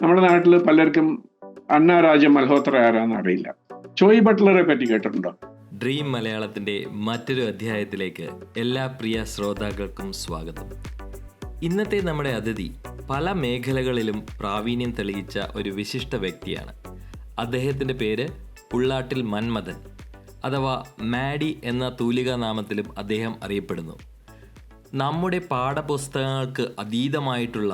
നമ്മുടെ നാട്ടിൽ പലർക്കും അന്ന രാജ മൽഹോത്ര ആരാന്ന് അറിയില്ല. ചോയ് ബട്ട്ലറെ പറ്റി കേട്ടിട്ടുണ്ടോ? ഡ്രീം മലയാളത്തിൻ്റെ മറ്റൊരു അധ്യായത്തിലേക്ക് എല്ലാ പ്രിയ ശ്രോതാക്കൾക്കും സ്വാഗതം. ഇന്നത്തെ നമ്മുടെ അതിഥി പല മേഖലകളിലും പ്രാവീണ്യം തെളിയിച്ച ഒരു വിശിഷ്ട വ്യക്തിയാണ്. അദ്ദേഹത്തിൻ്റെ പേര് ഉള്ളാട്ടിൽ മന്മഥൻ അഥവാ മാഡി എന്ന തൂലികാ നാമത്തിലും അദ്ദേഹം അറിയപ്പെടുന്നു. നമ്മുടെ പാഠപുസ്തകങ്ങൾക്ക് അതീതമായിട്ടുള്ള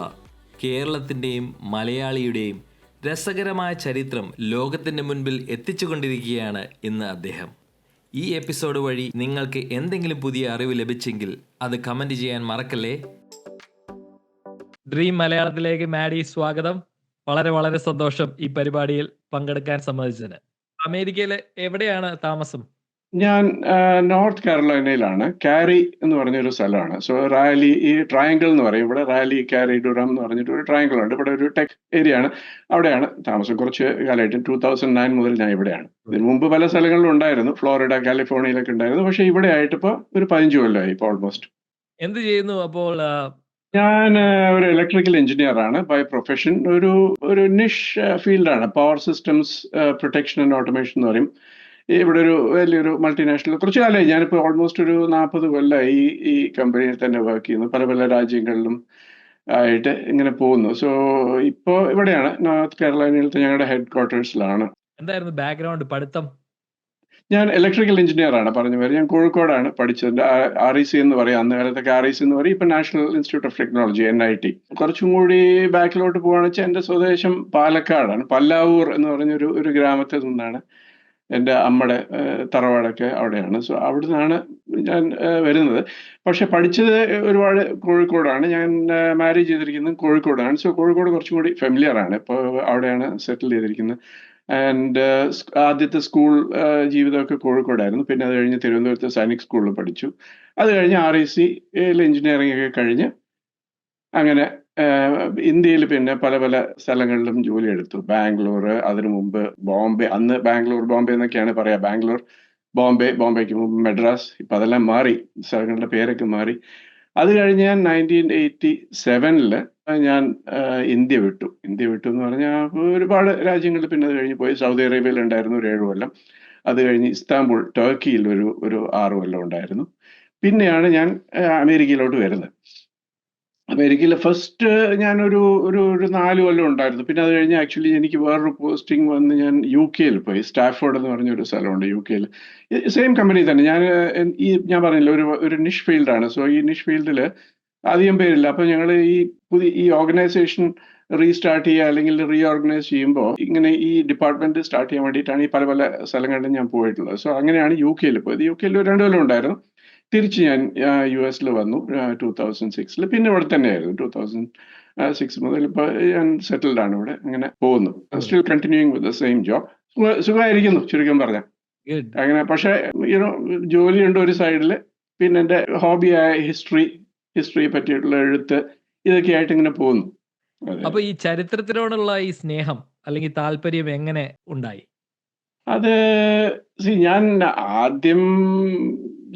കേരളത്തിൻ്റെയും മലയാളിയുടെയും രസകരമായ ചരിത്രം ലോകത്തിൻ്റെ മുൻപിൽ എത്തിച്ചുകൊണ്ടിരിക്കുകയാണ് ഇന്ന് അദ്ദേഹം. ഈ എപ്പിസോഡ് വഴി നിങ്ങൾക്ക് എന്തെങ്കിലും പുതിയ അറിവ് ലഭിച്ചെങ്കിൽ അത് കമൻറ്റ് ചെയ്യാൻ മറക്കല്ലേ. ഡ്രീം മലയാളത്തിലേക്ക് മാഡി സ്വാഗതം. വളരെ വളരെ സന്തോഷം ഈ പരിപാടിയിൽ പങ്കെടുക്കാൻ സമ്മതിച്ചതിന്. അമേരിക്കയിൽ എവിടെയാണ് താമസം? ഞാൻ നോർത്ത് കാരോലൈനയിലാണ്. കാരി എന്ന് പറഞ്ഞൊരു സ്ഥലമാണ്. സോ റാലി, ഈ ട്രയാങ്കിൾ എന്ന് പറയും, ഇവിടെ റാലി, കാരി, ഡുറം എന്ന് പറഞ്ഞിട്ട് ഒരു ട്രയാങ്കിൾ ഉണ്ട്. ഇവിടെ ഒരു ടെക് ഏരിയ ആണ്, അവിടെയാണ് താമസം. കുറച്ച് കാലമായിട്ട് 2009 മുതൽ ഞാൻ ഇവിടെയാണ്. ഇതിനു മുമ്പ് പല സ്ഥലങ്ങളിലും ഉണ്ടായിരുന്നു, ഫ്ലോറിഡ, കാലിഫോർണിയയിലൊക്കെ ഉണ്ടായിരുന്നു. പക്ഷെ ഇവിടെ ആയിട്ട് ഇപ്പോൾ ഒരു 15 കൊല്ലമായി ഇപ്പോൾ ഓൾമോസ്റ്റ്. എന്ത് ചെയ്യുന്നു അപ്പോൾ? ഞാൻ ഒരു ഇലക്ട്രിക്കൽ എഞ്ചിനീയർ ആണ് ബൈ പ്രൊഫഷൻ. ഒരു നിഷ് ഫീൽഡാണ് power systems protection and automation എന്ന് പറയും. ഇവിടെ ഒരു വലിയൊരു മൾട്ടിനാഷണൽ കുറച്ചു കാലമായി, ഞാനിപ്പോൾ ഓൾമോസ്റ്റ് ഒരു 40 കൊല്ലമായി ഈ കമ്പനിയിൽ തന്നെ വർക്ക് ചെയ്യുന്നു. പല പല രാജ്യങ്ങളിലും ആയിട്ട് ഇങ്ങനെ പോകുന്നു. സോ ഇപ്പോൾ ഇവിടെയാണ്, നോർത്ത് കാരോലൈനയിലത്തെ ഞങ്ങളുടെ ഹെഡ് ക്വാർട്ടേഴ്സിലാണ്. എന്തായിരുന്നു ബാക്ക്ഗ്രൗണ്ട് പഠിത്തം? ഞാൻ ഇലക്ട്രിക്കൽ എഞ്ചിനീയർ ആണ്, പറഞ്ഞു വരും. ഞാൻ കോഴിക്കോടാണ് പഠിച്ചത്. REC എന്ന് പറയും, അന്ന് കാലത്തൊക്കെ REC എന്ന് പറയും, ഇപ്പം national institute of technology, NIT. കുറച്ചും കൂടി ബാക്കിലോട്ട് പോകുകയാണെന്ന് വെച്ചാൽ എൻ്റെ സ്വദേശം പാലക്കാടാണ്. പല്ലാവൂർ എന്ന് പറഞ്ഞൊരു ഗ്രാമത്തിൽ നിന്നാണ് എൻ്റെ അമ്മയുടെ തറവാടൊക്കെ അവിടെയാണ്. സോ അവിടെ നിന്നാണ് ഞാൻ വരുന്നത്. പക്ഷെ പഠിച്ചത് ഒരുപാട് കോഴിക്കോടാണ്. ഞാൻ മാരേജ് ചെയ്തിരിക്കുന്നത് കോഴിക്കോടാണ്. സോ കോഴിക്കോട് കുറച്ചും കൂടി ഫെമിലിയർ ആണ്. ഇപ്പോൾ അവിടെയാണ് സെറ്റിൽ ചെയ്തിരിക്കുന്നത്. ആൻഡ് ആദ്യത്തെ സ്കൂൾ ജീവിതമൊക്കെ കോഴിക്കോടായിരുന്നു. പിന്നെ അത് കഴിഞ്ഞ് തിരുവനന്തപുരത്ത് സൈനിക് സ്കൂളിൽ പഠിച്ചു. അത് കഴിഞ്ഞ് RECയിൽ എഞ്ചിനീയറിംഗ് ഒക്കെ കഴിഞ്ഞ് അങ്ങനെ ഇന്ത്യയിൽ പിന്നെ പല പല സ്ഥലങ്ങളിലും ജോലി എടുത്തു. ബാംഗ്ലൂർ, അതിനു മുമ്പ് ബോംബെ. അന്ന് ബാംഗ്ലൂർ ബോംബെ എന്നൊക്കെയാണ് പറയാ. ബാംഗ്ലൂർ, ബോംബെ, ബോംബെക്ക് മുമ്പ് മെഡ്രാസ്. ഇപ്പം അതെല്ലാം മാറി, സ്ഥലങ്ങളുടെ പേരൊക്കെ മാറി. അത് കഴിഞ്ഞ് ഞാൻ 1987 ഞാൻ ഇന്ത്യ വിട്ടു എന്ന് പറഞ്ഞാൽ ഒരുപാട് രാജ്യങ്ങളിൽ പിന്നെ അത് കഴിഞ്ഞ് പോയി. സൗദി അറേബ്യയിൽ ഉണ്ടായിരുന്നു ഒരു 7 കൊല്ലം. അത് കഴിഞ്ഞ് ഇസ്താംബുൾ, ടർക്കിയിൽ ഒരു 6 കൊല്ലം ഉണ്ടായിരുന്നു. പിന്നെയാണ് ഞാൻ അമേരിക്കയിലോട്ട് വരുന്നത്. അമേരിക്കയിൽ ഫസ്റ്റ് ഞാനൊരു 4 കൊല്ലം ഉണ്ടായിരുന്നു. പിന്നെ അത് കഴിഞ്ഞ് ആക്ച്വലി എനിക്ക് വേറൊരു പോസ്റ്റിംഗ് വന്ന് ഞാൻ UK പോയി. സ്റ്റാഫോർഡ് എന്ന് പറഞ്ഞൊരു സ്ഥലമുണ്ട് UK. സെയിം കമ്പനി തന്നെ. ഞാൻ പറഞ്ഞില്ല, ഒരു നിഷ് ഫീൽഡാണ്. സോ ഈ നിഷ് ഫീൽഡിൽ അധികം പേരില്ല. അപ്പോൾ ഞങ്ങൾ ഈ ഓർഗനൈസേഷൻ റീസ്റ്റാർട്ട് ചെയ്യുക അല്ലെങ്കിൽ റീഓർഗനൈസ് ചെയ്യുമ്പോൾ ഇങ്ങനെ ഈ ഡിപ്പാർട്ട്മെന്റ് സ്റ്റാർട്ട് ചെയ്യാൻ വേണ്ടിയിട്ടാണ് ഈ പല പല സ്ഥലങ്ങളിലും ഞാൻ പോയിട്ടുള്ളത്. സോ അങ്ങനെയാണ് UK പോയത്. UK 2 കൊല്ലം ഉണ്ടായിരുന്നു. തിരിച്ച് ഞാൻ US വന്നു 2006. പിന്നെ ഇവിടെ തന്നെയായിരുന്നു. 2006 മുതൽ ഇപ്പോൾ ഞാൻ സെറ്റിൽഡ് ആണ് ഇവിടെ. അങ്ങനെ പോകുന്നു. Still continuing with the same job. സുഖമായിരിക്കുന്നു ചുരുക്കം പറഞ്ഞാൽ. അങ്ങനെ പക്ഷേ ജോലിയുണ്ട് ഒരു സൈഡിൽ. പിന്നെ എൻ്റെ ഹോബിയായ ഹിസ്റ്ററിയെ പറ്റിയിട്ടുള്ള എഴുത്ത്, ഇതൊക്കെ ആയിട്ട് ഇങ്ങനെ പോകുന്നു. അപ്പൊ ഈ ചരിത്രത്തിനോടുള്ള ഈ സ്നേഹം അല്ലെങ്കിൽ താല്പര്യം എങ്ങനെ ഉണ്ടായി? അത് ഞാൻ ആദ്യം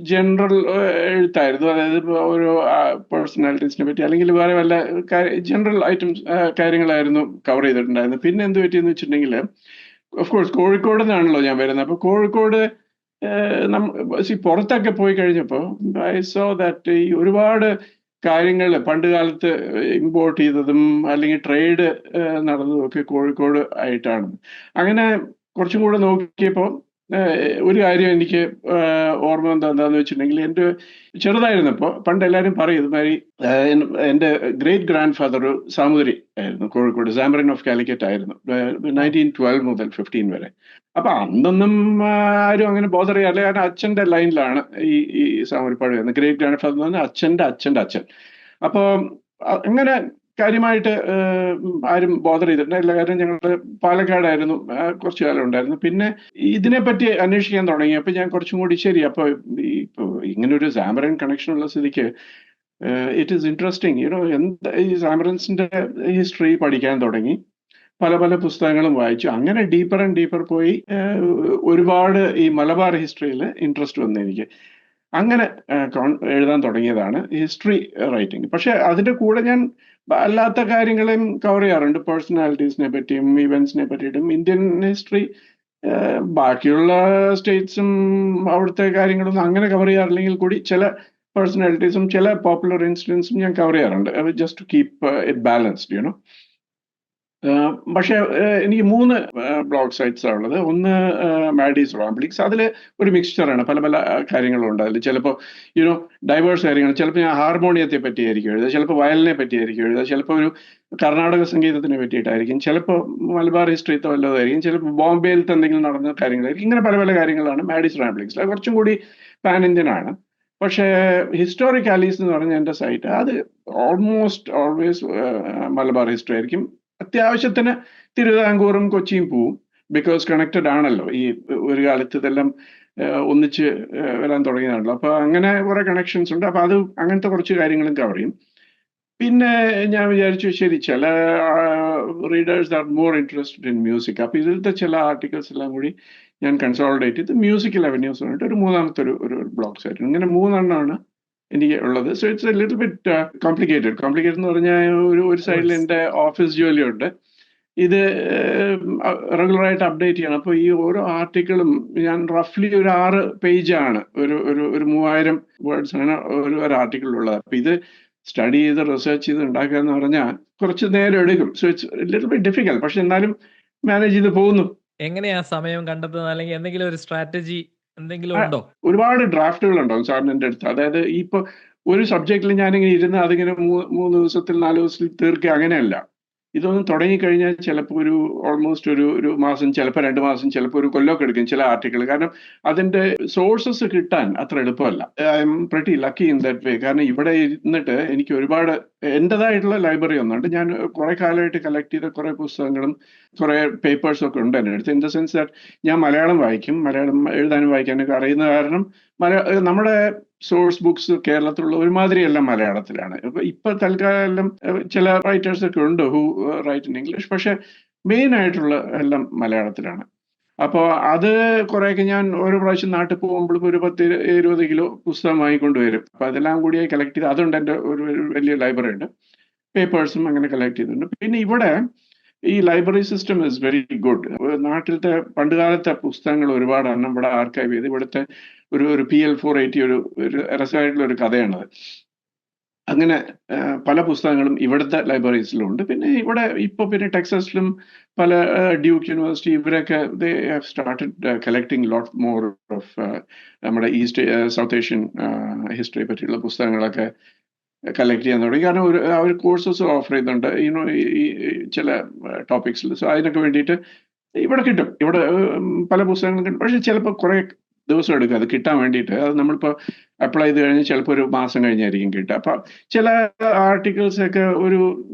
ജനറൽ എഴുത്തായിരുന്നു. അതായത് ഒരു പേഴ്സണാലിറ്റീസിനെ പറ്റി അല്ലെങ്കിൽ വേറെ വല്ല ജനറൽ കാര്യങ്ങളായിരുന്നു കവർ ചെയ്തിട്ടുണ്ടായിരുന്നത്. പിന്നെ എന്ത് പറ്റിയെന്ന് വെച്ചിട്ടുണ്ടെങ്കിൽ, ഓഫ് കോഴ്സ് കോഴിക്കോട് നിന്നാണല്ലോ ഞാൻ വരുന്നത്. അപ്പോൾ കോഴിക്കോട് പുറത്തൊക്കെ പോയി കഴിഞ്ഞപ്പോൾ ഐ സോ ദാറ്റ് ഈ ഒരുപാട് കാര്യങ്ങൾ പണ്ട് കാലത്ത് ഇമ്പോർട്ട് ചെയ്തതും അല്ലെങ്കിൽ ട്രേഡ് നടന്നതും ഒക്കെ കോഴിക്കോട് ആയിട്ടാണ്. അങ്ങനെ കുറച്ചും കൂടെ നോക്കിയപ്പോൾ ഒരു കാര്യം എനിക്ക് ഓർമ്മ എന്താന്ന് വെച്ചിട്ടുണ്ടെങ്കിൽ, എൻ്റെ ചെറുതായിരുന്നപ്പോൾ പണ്ട് എല്ലാവരും പറയും ഇതുമാതിരി എൻ്റെ ഗ്രേറ്റ് ഗ്രാൻഡ് ഫാദർ സാമൂതിരി ആയിരുന്നു. കോഴിക്കോട് സാമറിൻ ഓഫ് കാലിക്കറ്റ് ആയിരുന്നു 1912 മുതൽ 15 വരെ. അപ്പൊ അന്നൊന്നും ആരും അങ്ങനെ ബോധർ ചെയ്യാറില്ല. കാരണം അച്ഛൻ്റെ ലൈനിലാണ് ഈ സാമൂരിപ്പാട് വരുന്നത്. ഗ്രേറ്റ് ഗ്രാൻഡ് ഫാദർ എന്ന് പറഞ്ഞാൽ അച്ഛൻ്റെ അച്ഛൻ. അപ്പോൾ അങ്ങനെ കാര്യമായിട്ട് ആരും ബോധർ ചെയ്തിട്ടുണ്ടായില്ല. കാരണം ഞങ്ങൾ പാലക്കാടായിരുന്നു, കുറച്ചു കാലം ഉണ്ടായിരുന്നു. പിന്നെ ഇതിനെപ്പറ്റി അന്വേഷിക്കാൻ തുടങ്ങി. അപ്പൊ ഞാൻ കുറച്ചും കൂടി ശരി, അപ്പൊ ഇങ്ങനെ ഒരു സാമറിൻ കണക്ഷൻ ഉള്ള സ്ഥിതിക്ക് ഇറ്റ് ഈസ് ഇൻട്രസ്റ്റിംഗ് എന്താ ഈ സാമറിൻസിന്റെ ഹിസ്റ്ററി പഠിക്കാൻ തുടങ്ങി. പല പല പുസ്തകങ്ങളും വായിച്ചു. അങ്ങനെ ഡീപ്പർ ആൻഡ് ഡീപ്പർ പോയി ഒരുപാട് ഈ മലബാർ ഹിസ്റ്ററിയിൽ ഇൻട്രസ്റ്റ് വന്നു എനിക്ക്. അങ്ങനെ എഴുതാൻ തുടങ്ങിയതാണ് ഹിസ്റ്ററി റൈറ്റിംഗ്. പക്ഷെ അതിന്റെ കൂടെ ഞാൻ അല്ലാത്ത കാര്യങ്ങളെയും കവർ ചെയ്യാറുണ്ട്. പേഴ്സണാലിറ്റീസിനെ പറ്റിയും ഇവന്റ്സിനെ പറ്റിയിട്ടും ഇന്ത്യൻ ഹിസ്റ്ററി. ബാക്കിയുള്ള സ്റ്റേറ്റ്സും അവിടുത്തെ കാര്യങ്ങളൊന്നും അങ്ങനെ കവർ ചെയ്യാറില്ലെങ്കിൽ കൂടി ചില പേഴ്സണാലിറ്റീസും ചില പോപ്പുലർ ഇൻസിഡൻസും ഞാൻ കവർ ചെയ്യാറുണ്ട്, just to keep it balanced you know. പക്ഷേ എനിക്ക് 3 ബ്ലോഗ് സൈറ്റ്സ് ആണ് ഉള്ളത്. ഒന്ന് മാഡീസ് റാംബ്ലിങ്സ്. അതിൽ ഒരു മിക്സ്ചറാണ്, പല പല കാര്യങ്ങളുണ്ട് അതിൽ. ചിലപ്പോൾ യുനോ ഡൈവേഴ്സ് കാര്യങ്ങൾ. ചിലപ്പോൾ ഞാൻ ഹാർമോണിയത്തെ പറ്റിയായിരിക്കും എഴുതുക, ചിലപ്പോൾ വയലിനെ പറ്റിയായിരിക്കും എഴുതുക, ചിലപ്പോൾ ഒരു കർണാടക സംഗീതത്തിനെ പറ്റിയിട്ടായിരിക്കും, ചിലപ്പോൾ മലബാർ ഹിസ്റ്ററിത്തെ വല്ലതായിരിക്കും, ചിലപ്പോൾ ബോംബെയിലത്തെ എന്തെങ്കിലും നടന്ന കാര്യങ്ങളായിരിക്കും. ഇങ്ങനെ പല പല കാര്യങ്ങളാണ് മാഡീസ് റാംബ്ലിങ്സ്. അത് കുറച്ചും കൂടി പാൻ ഇന്ത്യൻ ആണ്. പക്ഷേ ഹിസ്റ്റോറിക് ആലീസ് എന്ന് പറഞ്ഞ എൻ്റെ സൈറ്റ് അത് ഓൾമോസ്റ്റ് ഓൾവേസ് മലബാർ ഹിസ്റ്ററി ആയിരിക്കും. അത്യാവശ്യത്തിന് തിരുവിതാംകൂറും കൊച്ചിയും പോവും, ബിക്കോസ് കണക്റ്റഡ് ആണല്ലോ. ഈ ഒരു കാലത്ത് ഇതെല്ലാം ഒന്നിച്ച് വരാൻ തുടങ്ങിയതാണല്ലോ. അപ്പൊ അങ്ങനെ കുറെ കണക്ഷൻസ് ഉണ്ട്. അപ്പൊ അത് അങ്ങനത്തെ കുറച്ച് കാര്യങ്ങളും കവർ ചെയ്യും. പിന്നെ ഞാൻ വിചാരിച്ചു ശരി, ചില readers are more interested in music. അപ്പൊ ഇതിലത്തെ ചില ആർട്ടിക്കിൾസ് എല്ലാം കൂടി ഞാൻ കൺസോളിഡേറ്റ് ചെയ്ത് മ്യൂസിക്കൽ അവന്യൂസ് പറഞ്ഞിട്ട് ഒരു മൂന്നാമത്തെ ഒരു ബ്ലോഗ് സൈറ്റ്. ഇങ്ങനെ 3 എണ്ണമാണ് എനിക്ക് ഉള്ളത്. So it's A little bit complicated എന്ന് പറഞ്ഞാൽ ഒരു സൈഡിൽ എൻ്റെ ഓഫീസ് ജോലിയുണ്ട്. ഇത് റെഗുലറായിട്ട് അപ്ഡേറ്റ് ചെയ്യണം. അപ്പോൾ ഈ ഓരോ ആർട്ടിക്കിളും ഞാൻ റഫ്ലി ഒരു 6 പേജാണ്, ഒരു 3000 വേർഡ്സ് ആണ് ഒരു ആർട്ടിക്കിൾ ഉള്ളത്. അപ്പൊ ഇത് സ്റ്റഡി ചെയ്ത് റിസർച്ച് ചെയ്ത് ഉണ്ടാക്കുക എന്ന് പറഞ്ഞാൽ കുറച്ച് നേരം എടുക്കും. So it's little bit difficult. പക്ഷെ എന്നാലും മാനേജ് ചെയ്ത് പോകുന്നു. എങ്ങനെയാ സമയം കണ്ടെത്തുന്നത്, അല്ലെങ്കിൽ എന്തെങ്കിലും ഒരു സ്ട്രാറ്റജി എന്തെങ്കിലും ഉണ്ടോ? ഒരുപാട് ഡ്രാഫ്റ്റുകൾ ഉണ്ടാവും സാറിന് എൻ്റെ അടുത്ത്. അതായത് ഇപ്പൊ ഒരു സബ്ജക്റ്റിൽ ഞാനിങ്ങനെ ഇരുന്ന് അതിങ്ങനെ 3 ദിവസത്തിൽ 4 ദിവസത്തിൽ തീർക്കുക, അങ്ങനെയല്ല. ഇതൊന്നും തുടങ്ങിക്കഴിഞ്ഞാൽ ചിലപ്പോൾ ഓൾമോസ്റ്റ് ഒരു മാസം, ചിലപ്പോൾ 2 മാസം, ചിലപ്പോൾ ഒരു കൊല്ലമൊക്കെ എടുക്കും ചില ആർട്ടിക്കിൾ. കാരണം അതിന്റെ സോഴ്സസ് കിട്ടാൻ അത്ര എളുപ്പമല്ല. I M pretty lucky in that way. കാരണം ഇവിടെ ഇരുന്നിട്ട് എനിക്ക് ഒരുപാട് എൻ്റെതായിട്ടുള്ള ലൈബ്രറി ഒന്നുണ്ട്. ഞാൻ കുറെ കാലമായിട്ട് കളക്ട് ചെയ്ത കുറെ പുസ്തകങ്ങളും കുറെ പേപ്പേഴ്സും ഒക്കെ ഉണ്ട് എൻ്റെ അടുത്ത്. ഇൻ ദ സെൻസ് ദാറ്റ് ഞാൻ മലയാളം വായിക്കും, മലയാളം എഴുതാനും വായിക്കാനൊക്കെ അറിയുന്ന കാരണം നമ്മുടെ സോഴ്സ് ബുക്സ് കേരളത്തിലുള്ള ഒരുമാതിരിയെല്ലാം മലയാളത്തിലാണ്. ഇപ്പൊ തൽക്കാലം ചില റൈറ്റേഴ്സ് ഒക്കെ ഉണ്ട് ഹു റൈറ്റ് ഇൻ ഇംഗ്ലീഷ്, പക്ഷെ മെയിൻ ആയിട്ടുള്ള എല്ലാം മലയാളത്തിലാണ്. അപ്പോൾ അത് കുറേയൊക്കെ ഞാൻ ഓരോ പ്രാവശ്യം നാട്ടിൽ പോകുമ്പോഴും ഒരു 10-20 കിലോ പുസ്തകം വാങ്ങിക്കൊണ്ടുവരും. അപ്പൊ അതെല്ലാം കൂടിയായി കളക്ട് ചെയ്ത് അതുകൊണ്ട് എൻ്റെ ഒരു വലിയ ലൈബ്രറി ഉണ്ട്. പേപ്പേഴ്സും അങ്ങനെ കളക്ട് ചെയ്തിട്ടുണ്ട്. പിന്നെ ഇവിടെ ഈ library system is very good. നാട്ടിലത്തെ പണ്ടുകാലത്തെ പുസ്തകങ്ങൾ ഒരുപാട് എണ്ണം ഇവിടെ ആർക്കൈവ് ചെയ്ത്, ഇവിടുത്തെ ഒരു PL 480 ഒരു രസമായിട്ടുള്ള ഒരു കഥയാണത്. അങ്ങനെ പല പുസ്തകങ്ങളും ഇവിടുത്തെ ലൈബ്രറീസിലുണ്ട്. പിന്നെ ഇവിടെ ഇപ്പോൾ പിന്നെ ടെക്സസിലും പല ഡ്യൂക്ക് യൂണിവേഴ്സിറ്റി ഇവരൊക്കെ they have started collecting lot more of നമ്മുടെ സൗത്ത് ഏഷ്യൻ ഹിസ്റ്ററിയെ പറ്റിയുള്ള പുസ്തകങ്ങളൊക്കെ കളക്ട് ചെയ്യാൻ തുടങ്ങി. കാരണം അവർ കോഴ്സസ് ഓഫർ ചെയ്യുന്നുണ്ട് ഈ ചില ടോപ്പിക്സിൽ. സോ അതിനൊക്കെ വേണ്ടിയിട്ട് ഇവിടെ കിട്ടും. ഇവിടെ പല പുസ്തകങ്ങളും കിട്ടും. പക്ഷെ ചിലപ്പോൾ കുറെ ദിവസം എടുക്കും അത് കിട്ടാൻ വേണ്ടിയിട്ട്. അത് നമ്മളിപ്പോൾ അപ്ലൈ ചെയ്ത് കഴിഞ്ഞ് ചിലപ്പോൾ ഒരു മാസം കഴിഞ്ഞായിരിക്കും കിട്ടുക. അപ്പം ചില ആർട്ടിക്കിൾസ് ഒക്കെ ഒരു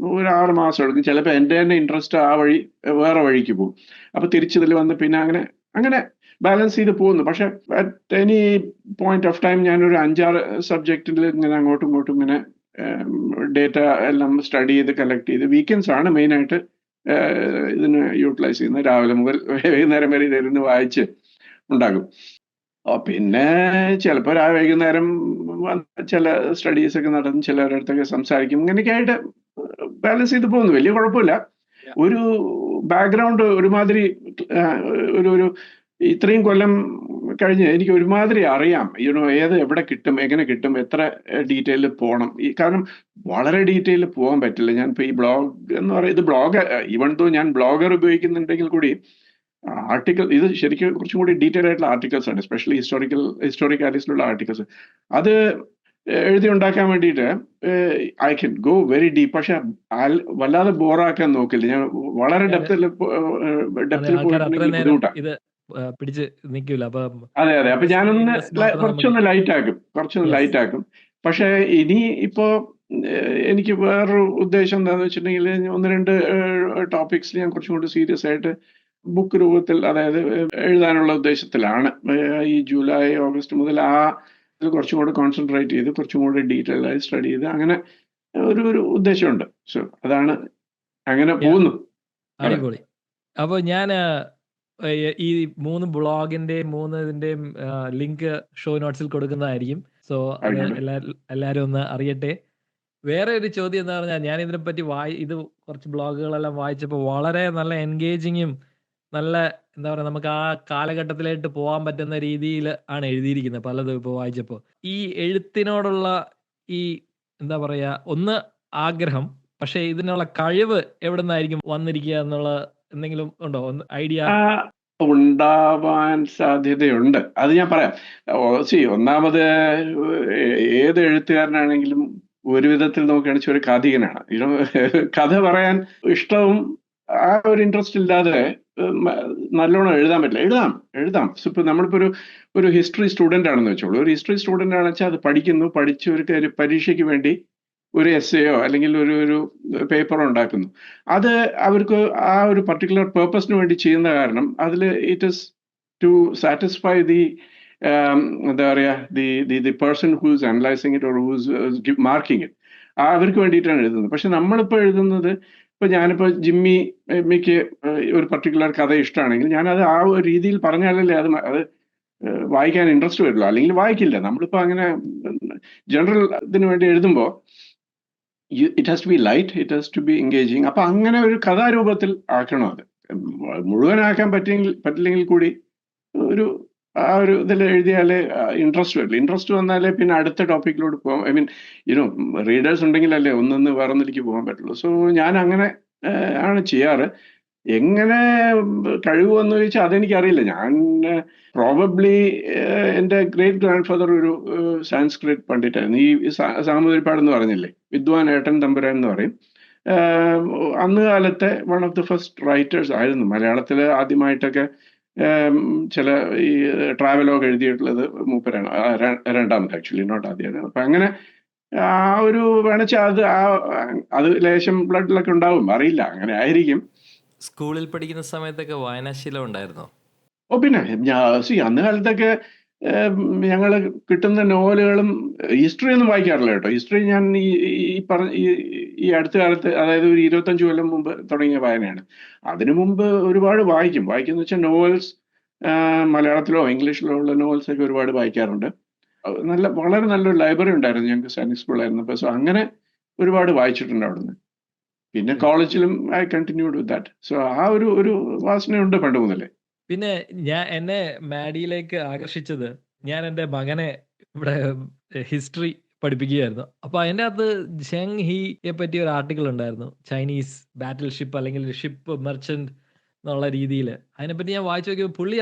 6 മാസം എടുക്കും. ചിലപ്പോൾ എൻ്റെ തന്നെ ഇൻട്രസ്റ്റ് ആ വഴി വേറെ വഴിക്ക് പോകും. അപ്പോൾ തിരിച്ചതിൽ വന്ന് പിന്നെ അങ്ങനെ ബാലൻസ് ചെയ്ത് പോകുന്നു. പക്ഷെ at any point of time ഞാനൊരു 5-6 സബ്ജക്റ്റിൽ ഇങ്ങനെ അങ്ങോട്ടും ഇങ്ങോട്ടും ഇങ്ങനെ ഡേറ്റ എല്ലാം സ്റ്റഡി ചെയ്ത് കളക്ട് ചെയ്ത് വീക്കെൻഡ്സ് ആണ് മെയിനായിട്ട് ഇതിന് യൂട്ടിലൈസ് ചെയ്യുന്നത്. രാവിലെ മുതൽ വൈകുന്നേരം വരെ ഇതിരുന്ന് വായിച്ച് ഉണ്ടാകും. പിന്നെ ചിലപ്പോൾ വൈകുന്നേരം ചില സ്റ്റഡീസ് ഒക്കെ നടത്തും, ചിലരുടെ അടുത്തൊക്കെ സംസാരിക്കും. ഇങ്ങനെയൊക്കെ ആയിട്ട് ബാലൻസ് ചെയ്ത് പോകുന്നു. വലിയ കുഴപ്പമില്ല. ഒരു ബാക്ക്ഗ്രൗണ്ട് ഒരുമാതിരി ഒരു ഇത്രയും കൊല്ലം കഴിഞ്ഞ് എനിക്ക് ഒരുമാതിരി അറിയാം എവിടെ കിട്ടും, എങ്ങനെ കിട്ടും, എത്ര ഡീറ്റെയിൽ പോകണം. കാരണം വളരെ ഡീറ്റെയിൽ പോകാൻ പറ്റില്ല. ഞാൻ ഇപ്പോൾ ഈ ബ്ലോഗ് എന്ന് പറയുന്നത്, ഇത് ബ്ലോഗ് ഈവൻ ദോ ഞാൻ ബ്ലോഗർ ഉപയോഗിക്കുന്നുണ്ടെങ്കിൽ കൂടി ആർട്ടിക്കിൾ ഇത് ശരിക്കും കുറച്ചും കൂടി ഡീറ്റെയിൽ ആയിട്ടുള്ള ആർട്ടിക്കിൾസ് ആണ്, എസ്പെഷ്യലി ഹിസ്റ്റോറിക്കാലിസ്റ്റിലുള്ള ആർട്ടിക്കിൾസ്. അത് എഴുതി ഉണ്ടാക്കാൻ വേണ്ടിയിട്ട് I can go very deep. പക്ഷെ വല്ലാതെ ബോറാക്കാൻ നോക്കില്ല. ഞാൻ വളരെ ഡെപ്തിൽ പോയിട്ടുണ്ടെങ്കിൽ ബുദ്ധിമുട്ടാണ്. പിടിച്ച് നിൽക്കില്ല. അതെ. അപ്പൊ ഞാനൊന്ന് കുറച്ചൊന്ന് ലൈറ്റ് ആക്കും. പക്ഷെ ഇനി ഇപ്പോ എനിക്ക് വേറൊരു ഉദ്ദേശം എന്താന്ന് വെച്ചിട്ടുണ്ടെങ്കിൽ 1-2 ടോപ്പിക്സിൽ ഞാൻ കുറച്ചും കൂടി സീരിയസ് ആയിട്ട് ബുക്ക് രൂപത്തിൽ, അതായത് എഴുതാനുള്ള ഉദ്ദേശത്തിലാണ്. ഈ ജൂലൈ ഓഗസ്റ്റ് മുതൽ ഇത് കുറച്ചും കൂടി കോൺസെൻട്രേറ്റ് ചെയ്ത് കുറച്ചും കൂടി ഡീറ്റെയിൽ ആയി സ്റ്റഡി ചെയ്ത് അങ്ങനെ ഒരു ഉദ്ദേശമുണ്ട്. സോ അതാണ്, അങ്ങനെ പോകുന്നു. അടിപൊളി. അപ്പൊ ഞാൻ ഈ 3 ബ്ലോഗിന്റെയും 3 ഇതിന്റെയും ലിങ്ക് ഷോ നോട്ട്സിൽ കൊടുക്കുന്നതായിരിക്കും. സോ അത് ആയിക്കോട്ടെ. എല്ലാവരും ഒന്ന് അറിയട്ടെ. വേറെ ഒരു ചോദ്യം എന്താ പറഞ്ഞാൽ, ഞാൻ ഇതിനെപ്പറ്റി ഇത് കുറച്ച് ബ്ലോഗുകളെല്ലാം വായിച്ചപ്പോൾ വളരെ നല്ല എൻഗേജിങ്ങും നല്ല എന്താ പറയുക, നമുക്ക് ആ കാലഘട്ടത്തിലേക്ക് പോകാൻ പറ്റുന്ന രീതിയിൽ ആണ് എഴുതിയിരിക്കുന്നത് പലതും ഇപ്പോൾ വായിച്ചപ്പോൾ. ഈ എഴുത്തിനോടുള്ള ഈ എന്താ പറയുക, ഒന്ന് ആഗ്രഹം, പക്ഷേ ഇതിനുള്ള കഴിവ് എവിടെ നിന്നായിരിക്കും വന്നിരിക്കുക എന്നുള്ള എന്തെങ്കിലും ഉണ്ടോ? ഒന്ന് ഐഡിയ? ആ, ഉണ്ടാവാൻ സാധ്യതയുണ്ട്. അത് ഞാൻ പറയാം. ഒന്നാമത് ഏത് എഴുത്തുകാരനാണെങ്കിലും ഒരു വിധത്തിൽ നോക്കുകയാണെന്ന് ഒരു കഥികനാണ്. കഥ പറയാൻ ഇഷ്ടവും ആ ഒരു ഇൻട്രസ്റ്റ് ഇല്ലാതെ നല്ലോണം എഴുതാൻ പറ്റില്ല. എഴുതാം. ഇപ്പൊ നമ്മളിപ്പോ ഒരു ഹിസ്റ്ററി സ്റ്റുഡന്റ് ആണെന്ന് വെച്ചോളൂ. ഒരു ഹിസ്റ്ററി സ്റ്റുഡന്റ് ആണെന്ന് വെച്ചാൽ അത് പഠിച്ച് ഒരു പരീക്ഷയ്ക്ക് വേണ്ടി ഒരു എസ്സേയോ അല്ലെങ്കിൽ ഒരു പേപ്പറോ ഉണ്ടാക്കുന്നു. അത് അവർക്ക് ആ ഒരു പർട്ടിക്കുലർ പേർപ്പസിന് വേണ്ടി ചെയ്യുന്ന കാരണം അതിൽ ഇറ്റ് ഇസ് ടു സാറ്റിസ്ഫൈ എന്താ പറയാ the person who's analysing it or who's marking it. അവർക്ക് വേണ്ടിയിട്ടാണ് എഴുതുന്നത്. പക്ഷെ നമ്മളിപ്പോൾ എഴുതുന്നത്, ഇപ്പൊ ഞാനിപ്പോ ജിമ്മിക്ക് ഒരു പർട്ടിക്കുലർ കഥ ഇഷ്ടമാണെങ്കിൽ ഞാനത് ആ ഒരു രീതിയിൽ പറഞ്ഞാലല്ലേ അത് വായിക്കാൻ ഇൻട്രസ്റ്റ് വരുള്ളൂ. അല്ലെങ്കിൽ വായിക്കില്ല. നമ്മളിപ്പോ അങ്ങനെ ജനറൽ ഇതിനു വേണ്ടി എഴുതുമ്പോൾ it has to be light, it has to be engaging. അപ്പൊ അങ്ങനെ ഒരു കഥാരൂപത്തിൽ ആക്കണം. അത് മുഴുവനാക്കാൻ പറ്റില്ലെങ്കിൽ കൂടി ആ ഒരു ഇതിൽ എഴുതിയാലേ ഇൻട്രസ്റ്റ് വരില്ല. ഇൻട്രസ്റ്റ് വന്നാലേ പിന്നെ അടുത്ത ടോപ്പിക്കിലോട്ട് പോകാം. ഐ മീൻ റീഡേഴ്സ് ഉണ്ടെങ്കിലല്ലേ ഒന്നൊന്ന് വേറൊന്നിലേക്ക് പോകാൻ പറ്റുള്ളൂ. സോ ഞാൻ അങ്ങനെ ആണ് ചെയ്യാറ്. എങ്ങനെ കഴിവ് വന്നു ചോദിച്ചാൽ അതെനിക്കറിയില്ല. ഞാൻ പ്രോബബ്ലി എൻ്റെ ഗ്രേറ്റ് ഗ്രാൻഡ് ഫാദർ ഒരു സാൻസ്ക്രിറ്റ് പണ്ഡിറ്റായിരുന്നു. ഈ സാമൂതിരിപ്പാട് എന്ന് പറഞ്ഞില്ലേ, വിദ്വാൻ ഏട്ടൻ തമ്പുരാൻ എന്ന് പറയും. അന്ന് കാലത്തെ one of the first writers ആയിരുന്നു. മലയാളത്തിൽ ആദ്യമായിട്ടൊക്കെ ചില ഈ ട്രാവലോഗ് എഴുതിയിട്ടുള്ളത് മൂപ്പരാണ്. രണ്ടാമത് ആക്ച്വലി, നോട്ട് ആദ്യമാണ്. അപ്പൊ അങ്ങനെ ആ ഒരു വേണച്ചാൽ അത് ലേശം ബ്ലഡിലൊക്കെ ഉണ്ടാവും, അറിയില്ല, അങ്ങനെ ആയിരിക്കും. സ്കൂളിൽ പഠിക്കുന്ന സമയത്തൊക്കെ വായനാശീലം ഉണ്ടായിരുന്നോ? പിന്നെ അന്ന് കാലത്തൊക്കെ ഞങ്ങൾ കിട്ടുന്ന നോവലുകളും ഹിസ്റ്ററി ഒന്നും വായിക്കാറില്ല കേട്ടോ. ഹിസ്റ്ററി ഞാൻ ഈ അടുത്ത കാലത്ത്, അതായത് ഒരു 25 കൊല്ലം മുമ്പ് തുടങ്ങിയ വായനയാണ്. അതിനു മുമ്പ് ഒരുപാട് വായിക്കുന്ന വെച്ചാൽ നോവൽസ്, മലയാളത്തിലോ ഇംഗ്ലീഷിലോ ഉള്ള നോവൽസ് ഒക്കെ ഒരുപാട് വായിക്കാറുണ്ട്. വളരെ നല്ലൊരു ലൈബ്രറി ഉണ്ടായിരുന്നു ഞങ്ങൾക്ക് സൈനിക് സ്കൂളായിരുന്നപ്പോൾ. സോ അങ്ങനെ ഒരുപാട് വായിച്ചിട്ടുണ്ട് അവിടുന്ന്. പിന്നെ കോളേജിലും I continued with that. So ആ ഒരു വാസനയുണ്ട് പണ്ട് മുതലേ. പിന്നെ എന്നെ മാഡിയിലേക്ക് ആകർഷിച്ചത്, ഞാൻ എൻ്റെ മകനെ ഇവിടെ ഹിസ്റ്ററി പഠിപ്പിക്കുകയായിരുന്നു. അപ്പൊ അതിൻ്റെ അകത്ത് ജെങ് ഹീയെ പറ്റി ഒരു ആർട്ടിക്കിൾ ഉണ്ടായിരുന്നു. ചൈനീസ് ബാറ്റിൽ ഷിപ്പ് അല്ലെങ്കിൽ ഷിപ്പ് മെർച്ചന്റ് എന്നുള്ള രീതിയിൽ. അതിനെപ്പറ്റി ഞാൻ വായിച്ചു നോക്കിയപ്പോൾ പുള്ളി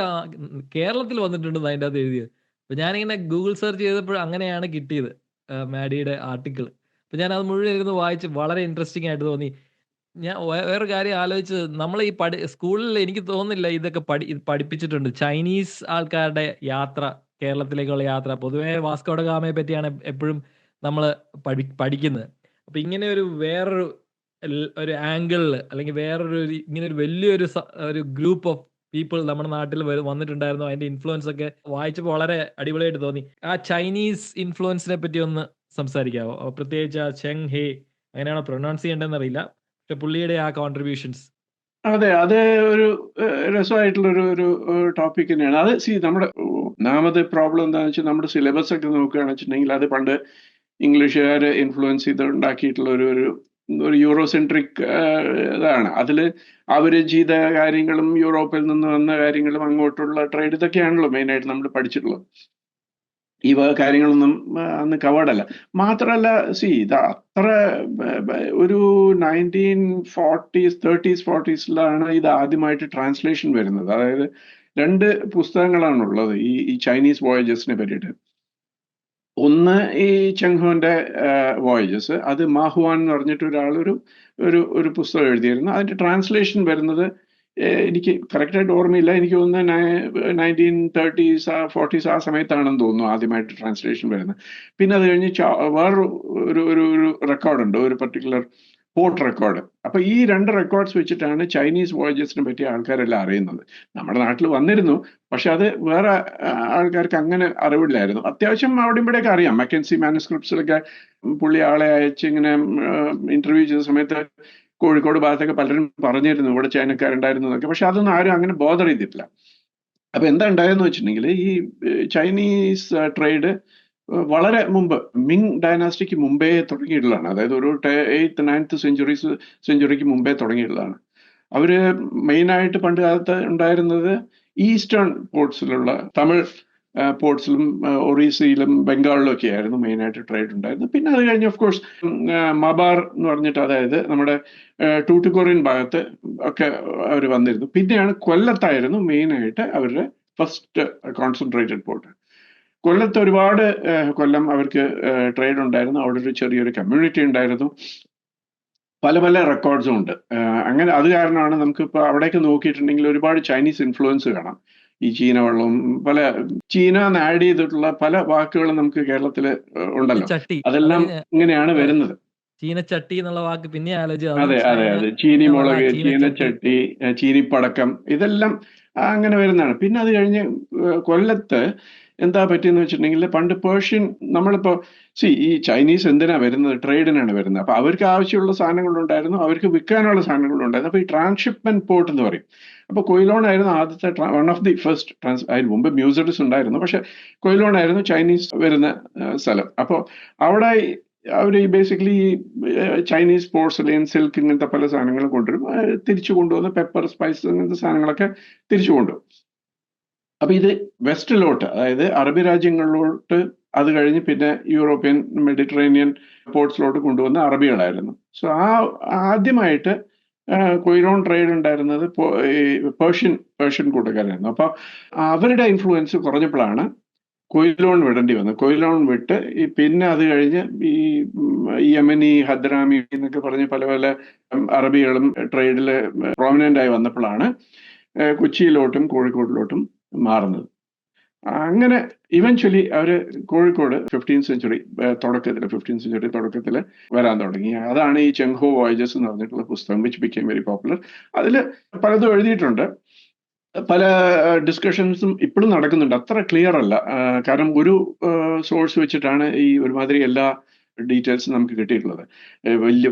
കേരളത്തിൽ വന്നിട്ടുണ്ടെന്ന് അതിൻ്റെ അകത്ത് എഴുതിയത്. അപ്പൊ ഞാനിങ്ങനെ ഗൂഗിൾ സെർച്ച് ചെയ്തപ്പോൾ അങ്ങനെയാണ് കിട്ടിയത് മാഡിയുടെ ആർട്ടിക്കിൾ. അപ്പൊ ഞാൻ അത് മുഴുവൻ ഇരുന്ന് വായിച്ച് വളരെ ഇൻട്രസ്റ്റിംഗ് ആയിട്ട് തോന്നി. ഞാൻ വേറൊരു കാര്യം ആലോചിച്ചത്, നമ്മൾ ഈ സ്കൂളിൽ എനിക്ക് തോന്നുന്നില്ല ഇതൊക്കെ പഠിപ്പിച്ചിട്ടുണ്ട്. ചൈനീസ് ആൾക്കാരുടെ യാത്ര, കേരളത്തിലേക്കുള്ള യാത്ര. പൊതുവേ വാസ്കോ ഡ ഗാമയെ പറ്റിയാണ് എപ്പോഴും നമ്മൾ പഠിക്കുന്നത്. അപ്പൊ ഇങ്ങനെ വേറൊരു ഒരു ആംഗിളിൽ, അല്ലെങ്കിൽ ഇങ്ങനെ ഒരു വലിയൊരു ഒരു ഗ്രൂപ്പ് ഓഫ് പീപ്പിൾ നമ്മുടെ നാട്ടിൽ വന്നിട്ടുണ്ടായിരുന്നു. അതിന്റെ ഇൻഫ്ലുവൻസ് ഒക്കെ വായിച്ചപ്പോൾ വളരെ അടിപൊളിയായിട്ട് തോന്നി. ആ ചൈനീസ് ഇൻഫ്ലുവൻസിനെ പറ്റി ഒന്ന് സംസാരിക്കാവോ? പ്രത്യേകിച്ച് ആ ചെങ് ഹേ, അങ്ങനെയാണോ പ്രൊനൗൺസ് ചെയ്യേണ്ടതെന്ന് അറിയില്ല, പക്ഷെ പുള്ളിയുടെ ആ കോൺട്രിബ്യൂഷൻസ്. അതെ, അത് ഒരു രസമായിട്ടുള്ള ഒരു ടോപ്പിക് തന്നെയാണ്. അത് നമ്മുടെ ഒന്നാമത് പ്രോബ്ലം എന്താണെന്ന് വെച്ചാൽ, നമ്മുടെ സിലബസ് ഒക്കെ നോക്കുകയാണെന്ന് വെച്ചിട്ടുണ്ടെങ്കിൽ അത് പണ്ട് ഇംഗ്ലീഷുകാർ ഇൻഫ്ലുവൻസ് ചെയ്ത് ഉണ്ടാക്കിയിട്ടുള്ള ഒരു യൂറോസെൻട്രിക് ഇതാണ്. അതിൽ അവര് ചെയ്ത കാര്യങ്ങളും യൂറോപ്പിൽ നിന്ന് വന്ന കാര്യങ്ങളും അങ്ങോട്ടുള്ള ട്രേഡ് ഇതൊക്കെയാണല്ലോ മെയിനായിട്ട് നമ്മൾ പഠിച്ചിട്ടുള്ളത്. ഈ കാര്യങ്ങളൊന്നും അന്ന് കവേർഡല്ല. മാത്രമല്ല, ഇത് അത്ര ഒരു 1940s 30s 40s ഇത് ആദ്യമായിട്ട് ട്രാൻസ്ലേഷൻ വരുന്നത്. അതായത് 2 പുസ്തകങ്ങളാണുള്ളത് ഈ ചൈനീസ് വോയേജസിനെ പറ്റിയിട്ട്. ഒന്ന് ഈ ചെങ്ഹോന്റെ വോയേജസ്, അത് മാഹുവാൻ എന്ന് പറഞ്ഞിട്ട് ഒരാൾ ഒരു പുസ്തകം എഴുതിയിരുന്നു. അതിന്റെ ട്രാൻസ്ലേഷൻ വരുന്നത് എനിക്ക് കറക്റ്റായിട്ട് ഓർമ്മയില്ല. എനിക്ക് തോന്നുന്നു 1930s 40s ആ സമയത്താണെന്ന് തോന്നുന്നു ആദ്യമായിട്ട് ട്രാൻസ്ലേഷൻ വരുന്നത്. പിന്നെ അത് കഴിഞ്ഞ് വേറൊരു റെക്കോർഡുണ്ട്, ഒരു പർട്ടിക്കുലർ പോർട്ട് റെക്കോർഡ്. അപ്പൊ ഈ 2 റെക്കോർഡ്സ് വെച്ചിട്ടാണ് ചൈനീസ് വോയേജസിനെ പറ്റി ആൾക്കാരെല്ലാം അറിയുന്നത്. നമ്മുടെ നാട്ടിൽ വന്നിരുന്നു, പക്ഷെ അത് വേറെ ആൾക്കാർക്ക് അങ്ങനെ അറിവില്ലായിരുന്നു. അത്യാവശ്യം അവിടെ ഇവിടെയൊക്കെ അറിയാം. മക്കൻസി മാനുസ്ക്രിപ്റ്റ്സിലൊക്കെ പുള്ളി ആളെ അയച്ച് ഇങ്ങനെ ഇന്റർവ്യൂ ചെയ്ത സമയത്ത് കോഴിക്കോട് ഭാഗത്തൊക്കെ പലരും പറഞ്ഞിരുന്നു ഇവിടെ ചൈനക്കാരുണ്ടായിരുന്നു എന്നൊക്കെ. പക്ഷെ അതൊന്നും ആരും അങ്ങനെ ബോധർ ചെയ്തിട്ടില്ല. അപ്പൊ എന്താ ഉണ്ടായെന്ന് വെച്ചിട്ടുണ്ടെങ്കിൽ, ഈ ചൈനീസ് ട്രേഡ് വളരെ മുമ്പ് മിങ് ഡൈനാസ്റ്റിക്ക് മുമ്പേ തുടങ്ങിയിട്ടുള്ളതാണ്. അതായത് ഒരു 8th 9th സെഞ്ചുറിക്ക് മുമ്പേ തുടങ്ങിയിട്ടുള്ളതാണ്. അവര് മെയിനായിട്ട് പണ്ട് കാലത്ത് ഉണ്ടായിരുന്നത് ഈസ്റ്റേൺ പോർട്സിലുള്ള തമിഴ് പോർട്സിലും ഒറീസയിലും ബംഗാളിലും ഒക്കെ ആയിരുന്നു മെയിനായിട്ട് ട്രേഡ് ഉണ്ടായിരുന്നത്. പിന്നെ അത് കഴിഞ്ഞ് ഓഫ് കോഴ്സ് മബാർ എന്ന് പറഞ്ഞിട്ട്, അതായത് നമ്മുടെ ടൂട്ടിക്കോറിയൻ ഭാഗത്ത് ഒക്കെ അവർ വന്നിരുന്നു. പിന്നെയാണ് കൊല്ലത്തായിരുന്നു മെയിനായിട്ട് അവരുടെ ഫസ്റ്റ് കോൺസെൻട്രേറ്റഡ് പോർട്ട്. കൊല്ലത്ത് ഒരുപാട് കൊല്ലം അവർക്ക് ട്രേഡ് ഉണ്ടായിരുന്നു. അവിടെ ഒരു ചെറിയൊരു കമ്മ്യൂണിറ്റി ഉണ്ടായിരുന്നു. പല പല റെക്കോർഡ്സും ഉണ്ട്. അങ്ങനെ അത് കാരണമാണ് നമുക്കിപ്പോൾ അവിടേക്ക് നോക്കിയിട്ടുണ്ടെങ്കിൽ ഒരുപാട് ചൈനീസ് ഇൻഫ്ലുവൻസ് കാണാം. ഈ ചീന വെള്ളവും പല ചീന ആഡ് ചെയ്തിട്ടുള്ള പല വാക്കുകളും നമുക്ക് കേരളത്തിൽ ഉണ്ടല്ലോ. ചട്ടി, അതെല്ലാം ഇങ്ങനെയാണ് വരുന്നത്. ചീനച്ചട്ടി എന്നുള്ള വാക്ക് പിന്നെ ആലോചിച്ചു. അതെ അതെ അതെ, ചീനി മുളക്, ചീനച്ചട്ടി, ചീനിപ്പടക്കം, ഇതെല്ലാം അങ്ങനെ വരുന്നതാണ്. പിന്നെ അത് കഴിഞ്ഞ് കൊല്ലത്ത് എന്താ പറ്റിയെന്ന് വെച്ചിട്ടുണ്ടെങ്കിൽ പണ്ട് പേർഷ്യൻ, നമ്മളിപ്പോ ഈ ചൈനീസ് എന്തിനാ വരുന്നത്? ട്രേഡിനാണ് വരുന്നത്. അപ്പൊ അവർക്ക് ആവശ്യമുള്ള സാധനങ്ങളുണ്ടായിരുന്നു, അവർക്ക് വിൽക്കാനുള്ള സാധനങ്ങളുണ്ടായിരുന്നു. അപ്പൊ ഈ ട്രാൻസ്ഷിപ്മെന്റ് പോർട്ട് എന്ന് പറയും. അപ്പൊ കൊയിലോൺ ആയിരുന്നു ആദ്യത്തെ, വൺ ഓഫ് ദി ഫസ്റ്റ് അതിന് മുമ്പ് മ്യൂസിയസ് ഉണ്ടായിരുന്നു, പക്ഷെ കൊയിലോൺ ആയിരുന്നു ചൈനീസ് വരുന്ന സ്ഥലം. അപ്പോൾ അവിടെ അവർ ബേസിക്കലി ചൈനീസ് പോർസലെയിൻ, സിൽക്ക്, ഇങ്ങനത്തെ പല സാധനങ്ങളും കൊണ്ടുവരും. തിരിച്ചു കൊണ്ടുവന്ന് പെപ്പർ, സ്പൈസ്, അങ്ങനത്തെ സാധനങ്ങളൊക്കെ തിരിച്ചു കൊണ്ടുവരും. അപ്പൊ ഇത് വെസ്റ്റിലോട്ട്, അതായത് അറബി രാജ്യങ്ങളിലോട്ട്, അത് കഴിഞ്ഞ് പിന്നെ യൂറോപ്യൻ മെഡിറ്ററേനിയൻ പോർട്സിലോട്ട് കൊണ്ടുവന്ന അറബികളായിരുന്നു. സോ ആദ്യമായിട്ട് കൊയിലോൺ ട്രേഡ് ഉണ്ടായിരുന്നത് പേർഷ്യൻ കൂട്ടക്കാരായിരുന്നു. അപ്പൊ അവരുടെ ഇൻഫ്ലുവൻസ് കുറഞ്ഞപ്പോഴാണ് കൊയിലോൺ വിടേണ്ടി വന്നത്. കൊയിലോൺ വിട്ട് പിന്നെ അത് കഴിഞ്ഞ് ഈ യമനി, ഹദ്രാമി എന്നൊക്കെ പറഞ്ഞ് പല പല അറബികളും ട്രേഡിൽ പ്രോമിനന്റ് ആയി വന്നപ്പോഴാണ് കൊച്ചിയിലോട്ടും കോഴിക്കോടിലോട്ടും മാറുന്നത്. അങ്ങനെ ഇവൻച്വലി അവര് കോഴിക്കോട് 15th സെഞ്ചുറി തുടക്കത്തിൽ വരാൻ തുടങ്ങി. അതാണ് ഈ ചെങ്ഹോ വോയേജസ് എന്ന് പറഞ്ഞിട്ടുള്ള പുസ്തകം, വിച്ച് ബിക്കേം വെരി പോപ്പുലർ. അതിൽ പലതും എഴുതിയിട്ടുണ്ട്. പല ഡിസ്കഷൻസും ഇപ്പോഴും നടക്കുന്നുണ്ട്. അത്ര ക്ലിയർ അല്ല, കാരണം ഒരു സോഴ്സ് വെച്ചിട്ടാണ് ഈ ഒരുമാതിരി എല്ലാ ഡീറ്റെയിൽസ് നമുക്ക് കിട്ടിയിട്ടുള്ളത്.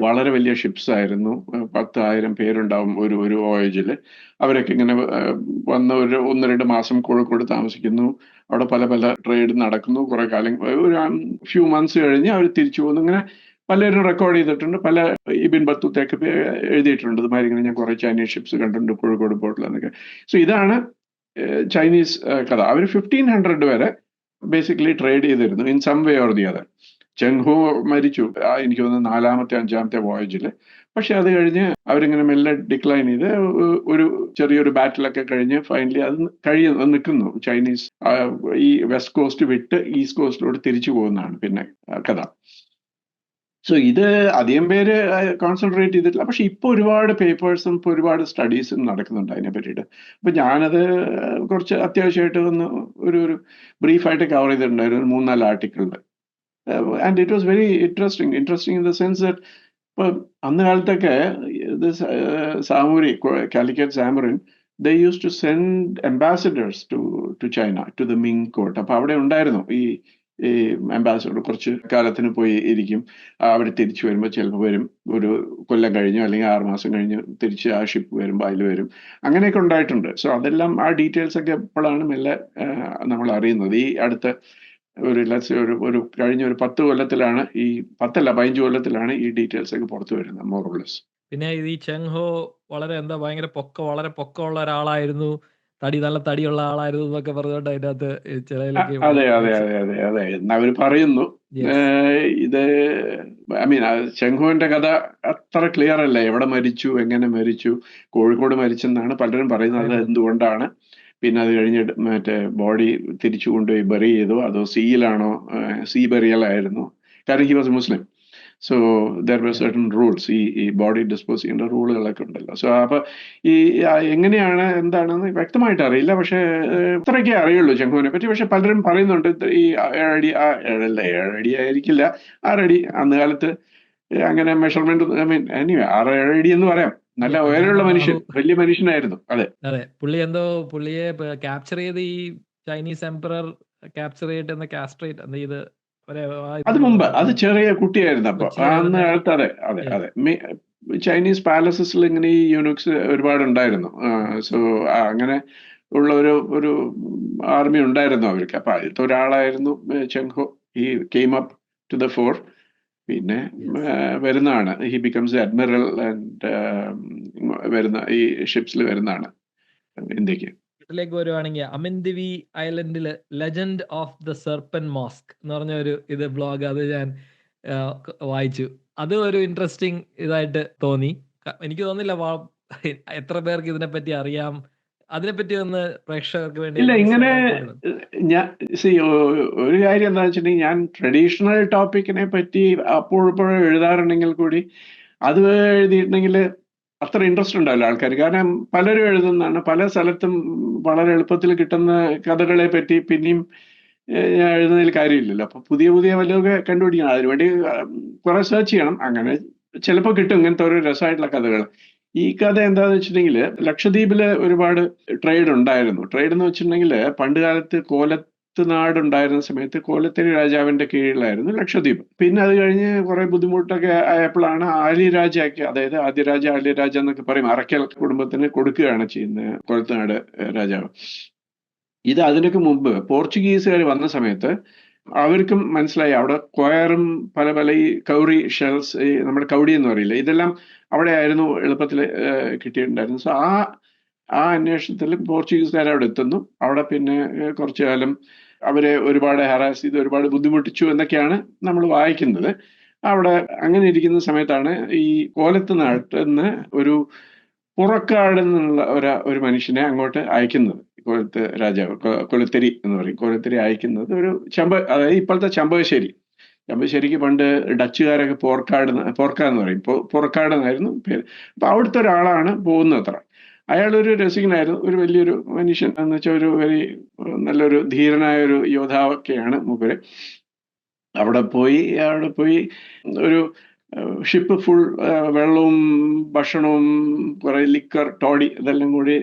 വളരെ വലിയ ഷിപ്സ് ആയിരുന്നു, 10,000 പേരുണ്ടാവും ഒരു വോയേജിൽ. അവരൊക്കെ ഇങ്ങനെ വന്ന് ഒരു 1-2 മാസം കോഴിക്കോട് താമസിക്കുന്നു, അവിടെ പല പല ട്രേഡ് നടക്കുന്നു, കുറെ കാലം, ഒരു ഫ്യൂ മന്ത്സ് കഴിഞ്ഞ് അവർ തിരിച്ചു പോകുന്നു. ഇങ്ങനെ പലരും റെക്കോർഡ് ചെയ്തിട്ടുണ്ട്. പല ഇബിൻ ബത്തൂത്തയൊക്കെ എഴുതിയിട്ടുണ്ട്, ഇതുമാതിരി ഇങ്ങനെ ഞാൻ കുറെ ചൈനീസ് ഷിപ്സ് കണ്ടിട്ടുണ്ട് കോഴിക്കോട് പോർട്ടിൽ എന്നൊക്കെ. സോ ഇതാണ് ചൈനീസ് കഥ. അവർ 1500 വരെ ബേസിക്കലി ട്രേഡ് ചെയ്തിരുന്നു in some way or the other. Cheng Ho മരിച്ചു എനിക്ക് തോന്നുന്നു 4ാമത്തെ 5ാമത്തെ വോയേജിൽ. പക്ഷെ അത് കഴിഞ്ഞ് അവരിങ്ങനെ മെല്ലെ ഡിക്ലൈൻ ചെയ്ത് ഒരു ചെറിയൊരു ബാറ്റിലൊക്കെ കഴിഞ്ഞ് ഫൈനലി അത് നിൽക്കുന്നു. ചൈനീസ് ഈ വെസ്റ്റ് കോസ്റ്റ് വിട്ട് ഈസ്റ്റ് കോസ്റ്റിലോട്ട് തിരിച്ചു പോകുന്നതാണ് പിന്നെ കഥ. സോ ഇത് അധികം പേര് കോൺസെൻട്രേറ്റ് ചെയ്തിട്ടില്ല. പക്ഷെ ഇപ്പൊ ഒരുപാട് പേപ്പേഴ്സും ഇപ്പൊ ഒരുപാട് സ്റ്റഡീസും നടക്കുന്നുണ്ട് അതിനെ പറ്റിയിട്ട്. അപ്പൊ ഞാനത് കുറച്ച് അത്യാവശ്യമായിട്ട് ഒന്ന് ഒരു ബ്രീഫായിട്ട് കവർ ചെയ്തിട്ടുണ്ടായിരുന്നു, 3-4 ആർട്ടിക്കിളിൽ. And it was very interesting in the sense that ഇപ്പൊ അന്ന് കാലത്തൊക്കെ ഇത് Calicut Zamorin, they use to send ambassadors to China, to the Ming court. അപ്പൊ അവിടെ ഉണ്ടായിരുന്നു ഈ അംബാസിഡർ കുറച്ച് കാലത്തിന് പോയി ഇരിക്കും. അവർ തിരിച്ചു വരുമ്പോൾ ചിലപ്പോൾ വരും, ഒരു കൊല്ലം കഴിഞ്ഞോ അല്ലെങ്കിൽ 6 മാസം കഴിഞ്ഞ് തിരിച്ച് ആ ഷിപ്പ് വരുമ്പോൾ അതിൽ വരും. അങ്ങനെയൊക്കെ ഉണ്ടായിട്ടുണ്ട്. സോ അതെല്ലാം ആ ഡീറ്റെയിൽസ് ഒക്കെ എപ്പോഴാണ് മെല്ലെ നമ്മൾ അറിയുന്നത്. ഈ അടുത്ത ഒരു കഴിഞ്ഞ ഒരു 10 കൊല്ലത്തിലാണ്, ഈ 15 കൊല്ലത്തിലാണ് ഈ ഡീറ്റെയിൽസ് ഒക്കെ പുറത്തു വരുന്നത്, മോർ ഓർ ലെസ്. പിന്നെ ഈ ചെങ്ഹോ വളരെ വളരെ പൊക്കമുള്ള ഒരാളായിരുന്നു, നല്ല തടിയുള്ള ആളായിരുന്നു എന്നൊക്കെ പറഞ്ഞുകൊണ്ട് അതിനകത്ത് ചിലയിലൊക്കെ അതെ അതെ അതെ അതെ അതെ അവർ പറയുന്നു. ഇത് ഐ മീൻ ചെങ്ഹോന്റെ കഥ അത്ര ക്ലിയർ അല്ല. എവിടെ മരിച്ചു, എങ്ങനെ മരിച്ചു? കോഴിക്കോട് മരിച്ചെന്നാണ് പലരും പറയുന്നത്. അത് എന്തുകൊണ്ടാണ്? പിന്നെ അത് കഴിഞ്ഞ് മറ്റേ ബോഡി തിരിച്ചു കൊണ്ടുപോയി ബറി ചെയ്തോ, അതോ സീയിലാണോ, സീ ബറിയൽ ആയിരുന്നു? കാരണം he was Muslim. So there were certain rules, ഈ ബോഡി ഡിസ്പോസ് ചെയ്യേണ്ട റൂളുകളൊക്കെ ഉണ്ടല്ലോ. സോ അപ്പൊ ഈ എങ്ങനെയാണ് എന്താണെന്ന് വ്യക്തമായിട്ട് അറിയില്ല. പക്ഷെ ഇത്രയൊക്കെ അറിയുള്ളൂ ചെങ്ഹോനെ പറ്റി. പക്ഷെ പലരും പറയുന്നുണ്ട് ഈ 7 അടി ആയിരിക്കില്ല, 6 അടി അന്ന് കാലത്ത് അങ്ങനെ മെഷർമെന്റ്, ഐ മീൻ എനിവേ 6-7 അടി എന്ന് പറയാം. നല്ല ഉയരമുള്ള മനുഷ്യൻ, വലിയ മനുഷ്യനായിരുന്നു. അതെ അതെ, പുള്ളിയെ ക്യാപ്ചർ ചെയ്ത് ഈ ചൈനീസ് എംപറർ ക്യാപ്ചർ ചെയ്തിട്ട് കാസ്ട്രേറ്റ് ചെയ്ത് അത് മുമ്പ്, അത് ചെറിയ കുട്ടിയായിരുന്നു അപ്പൊ അന്ന് കാലത്ത്. അതെ അതെ അതെ, ചൈനീസ് പാലസസിൽ ഇങ്ങനെ ഈ യൂണിക്സ് ഒരുപാട് ഉണ്ടായിരുന്നു. സോ അങ്ങനെ ഉള്ള ഒരു ആർമി ഉണ്ടായിരുന്നു അവർക്ക്. അപ്പൊ അതിലത്തെ ഒരാളായിരുന്നു Cheng Ho. He came up to the fore. പിന്നെ വരുന്നതാണ്, ഹി ബിക്കംസ് അഡ്മിറൽ ആൻഡ് വരുന്ന ഈ ഷിപ്സിൽ വരുന്നതാണ് ഇന്ത്യക്ക്. ഇതിലേക്ക് വരുവാണെങ്കിൽ അമിൻദിവി ഐലൻഡില് legend of the serpent mosque എന്ന് പറഞ്ഞ ഒരു ബ്ലോഗ്, അത് ഞാൻ വായിച്ചു. അത് ഒരു ഇൻട്രസ്റ്റിംഗ് ഇതായിട്ട് തോന്നി. എനിക്ക് തോന്നില്ല എത്ര പേർക്ക് ഇതിനെപ്പറ്റി അറിയാം. അതിനെപ്പറ്റി ഒന്ന് പ്രേക്ഷകർക്ക് വേണ്ടി ഇല്ല, ഇങ്ങനെ ഞാൻ ഒരു കാര്യം എന്താ വെച്ചിട്ടുണ്ടെങ്കിൽ, ഞാൻ ട്രഡീഷണൽ ടോപ്പിക്കിനെ പറ്റി അപ്പോഴപ്പോഴും എഴുതാറുണ്ടെങ്കിൽ കൂടി അത് എഴുതിയിട്ടുണ്ടെങ്കിൽ അത്ര ഇൻട്രസ്റ്റ് ഉണ്ടാവില്ല ആൾക്കാർ. കാരണം പലരും എഴുതുന്നതാണ്, പല സ്ഥലത്തും വളരെ എളുപ്പത്തിൽ കിട്ടുന്ന കഥകളെ പറ്റി പിന്നെയും ഞാൻ എഴുതുന്നതിൽ കാര്യമില്ലല്ലോ. അപ്പൊ പുതിയ പുതിയ വല്ലതൊക്കെ കണ്ടുപിടിക്കണം, അതിനുവേണ്ടി കുറെ സെർച്ച് ചെയ്യണം. അങ്ങനെ ചിലപ്പോൾ കിട്ടും ഇങ്ങനത്തെ ഒരു രസമായിട്ടുള്ള കഥകൾ. ഈ കഥ എന്താന്ന് വെച്ചിട്ടുണ്ടെങ്കിൽ, ലക്ഷദ്വീപില് ഒരുപാട് ട്രേഡ് ഉണ്ടായിരുന്നു. ട്രേഡ് എന്ന് വെച്ചിട്ടുണ്ടെങ്കിൽ പണ്ട് കാലത്ത് കോലത്തുനാട് ഉണ്ടായിരുന്ന സമയത്ത് കോലത്തിരി രാജാവിന്റെ കീഴിലായിരുന്നു ലക്ഷദ്വീപ്. പിന്നെ അത് കഴിഞ്ഞ് കുറെ ബുദ്ധിമുട്ടൊക്കെ ആയപ്പോഴാണ് ആലിരാജയ്ക്ക്, അതായത് ആദ്യരാജ ആലിരാജ എന്നൊക്കെ പറയും, അറക്കൽ കുടുംബത്തിന് കൊടുക്കുകയാണ് ചെയ്യുന്നത് കോലത്തുനാട് രാജാവ്. ഇത് അതിനൊക്കെ മുമ്പ് പോർച്ചുഗീസുകാർ വന്ന സമയത്ത് അവർക്കും മനസ്സിലായി അവിടെ കൊയറും പല പല ഈ കൗറി ഷെൽസ്, ഈ നമ്മുടെ കൗടി എന്ന് പറയില്ല, ഇതെല്ലാം അവിടെ ആയിരുന്നു എളുപ്പത്തിൽ കിട്ടിയിട്ടുണ്ടായിരുന്നു. സോ ആ അന്വേഷണത്തിൽ പോർച്ചുഗീസുകാർ അവിടെ എത്തുന്നു. അവിടെ പിന്നെ കുറച്ചു കാലം അവരെ ഒരുപാട് ഹറാസ് ചെയ്ത് ഒരുപാട് ബുദ്ധിമുട്ടിച്ചു എന്നൊക്കെയാണ് നമ്മൾ വായിക്കുന്നത്. അവിടെ അങ്ങനെ ഇരിക്കുന്ന സമയത്താണ് ഈ കോലത്ത് നാട്ടിൽ നിന്ന് ഒരു പുറക്കാട് എന്നുള്ള ഒരു മനുഷ്യനെ അങ്ങോട്ട് അയക്കുന്നത്. കൊലത്ത് രാജാവ്, കൊലത്തിരി എന്ന് പറയും, കൊലത്തിരി അയക്കുന്നത് ഒരു അതായത് ഇപ്പോഴത്തെ ചമ്പശ്ശേരിക്ക് പണ്ട് ഡച്ചുകാരൊക്കെ പോർക്കാട് എന്ന് പറയും, പുറക്കാട് എന്നായിരുന്നു പേര്. അപ്പൊ അവിടുത്തെ ഒരാളാണ് പോകുന്നത് അത്ര. അയാളൊരു രസികനായിരുന്നു, ഒരു വലിയൊരു മനുഷ്യൻ എന്ന് വെച്ചാൽ ഒരു നല്ലൊരു ധീരനായ ഒരു യോദ്ധാവൊക്കെയാണ് മൂപ്പര്. അവിടെ പോയി ഒരു ഷിപ്പ് ഫുൾ വെള്ളവും ഭക്ഷണവും കുറെ ലിക്കർ ടോഡി ഇതെല്ലാം കൂടി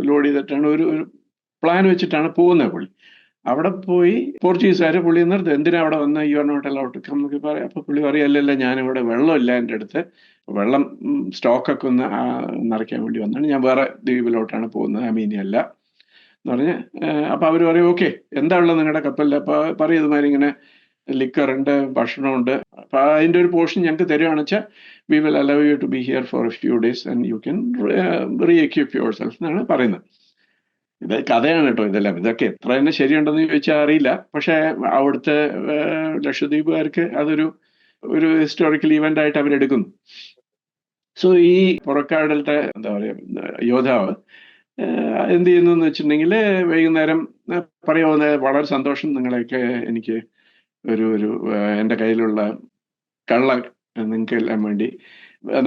ലോഡ് ചെയ്തിട്ടാണ് ഒരു പ്ലാൻ വെച്ചിട്ടാണ് പോകുന്നത് പുള്ളി. അവിടെ പോയി പോർച്ചുഗീസുകാർ പുള്ളി നിർത്തും, എന്തിനാ അവിടെ വന്ന, you are not allowed to come എന്നൊക്കെ പറയാം. അപ്പൊ പുള്ളി പറയല്ലല്ല, ഞാനിവിടെ വെള്ളമില്ല എൻ്റെ അടുത്ത്, വെള്ളം സ്റ്റോക്കൊക്കെ ഒന്ന് നിറയ്ക്കാൻ വേണ്ടി വന്നാണ്, ഞാൻ വേറെ ദ്വീപിലോട്ടാണ് പോകുന്നത്, അമീനിയല്ല എന്ന് പറഞ്ഞ്. അപ്പൊ അവര് പറയും ഓക്കെ, എന്താ ഉള്ളത് നിങ്ങളുടെ കപ്പലിൽ? അപ്പൊ പറയും ഇതുമാതിരി ഇങ്ങനെ ലിക്കറുണ്ട്, ഭക്ഷണമുണ്ട്, അപ്പൊ അതിന്റെ ഒരു പോർഷൻ ഞങ്ങൾക്ക് തരുവാണെന്ന് വെച്ചാൽ we will allow you to be here for a few days and you can recoup your self എന്നാണ് പറയുന്നത്. ഇത് കഥയാണ് കേട്ടോ ഇതെല്ലാം. ഇതൊക്കെ എത്ര തന്നെ ശരിയുണ്ടെന്ന് ചോദിച്ചാൽ അറിയില്ല. പക്ഷെ അവിടുത്തെ ലക്ഷദ്വീപുകാർക്ക് അതൊരു ഹിസ്റ്റോറിക്കൽ ഇവന്റ് ആയിട്ട് അവരെടുക്കുന്നു. സോ ഈ പുറക്കാടലത്തെ എന്താ പറയാ യോദ്ധാവ് എന്ത് ചെയ്യുന്നു എന്ന് വെച്ചിട്ടുണ്ടെങ്കിൽ, വൈകുന്നേരം പറയാവുന്ന വളരെ സന്തോഷം, നിങ്ങളെയൊക്കെ എനിക്ക് ഒരു എൻ്റെ കയ്യിലുള്ള കള്ള നിങ്ങൾക്ക് എല്ലാം വേണ്ടി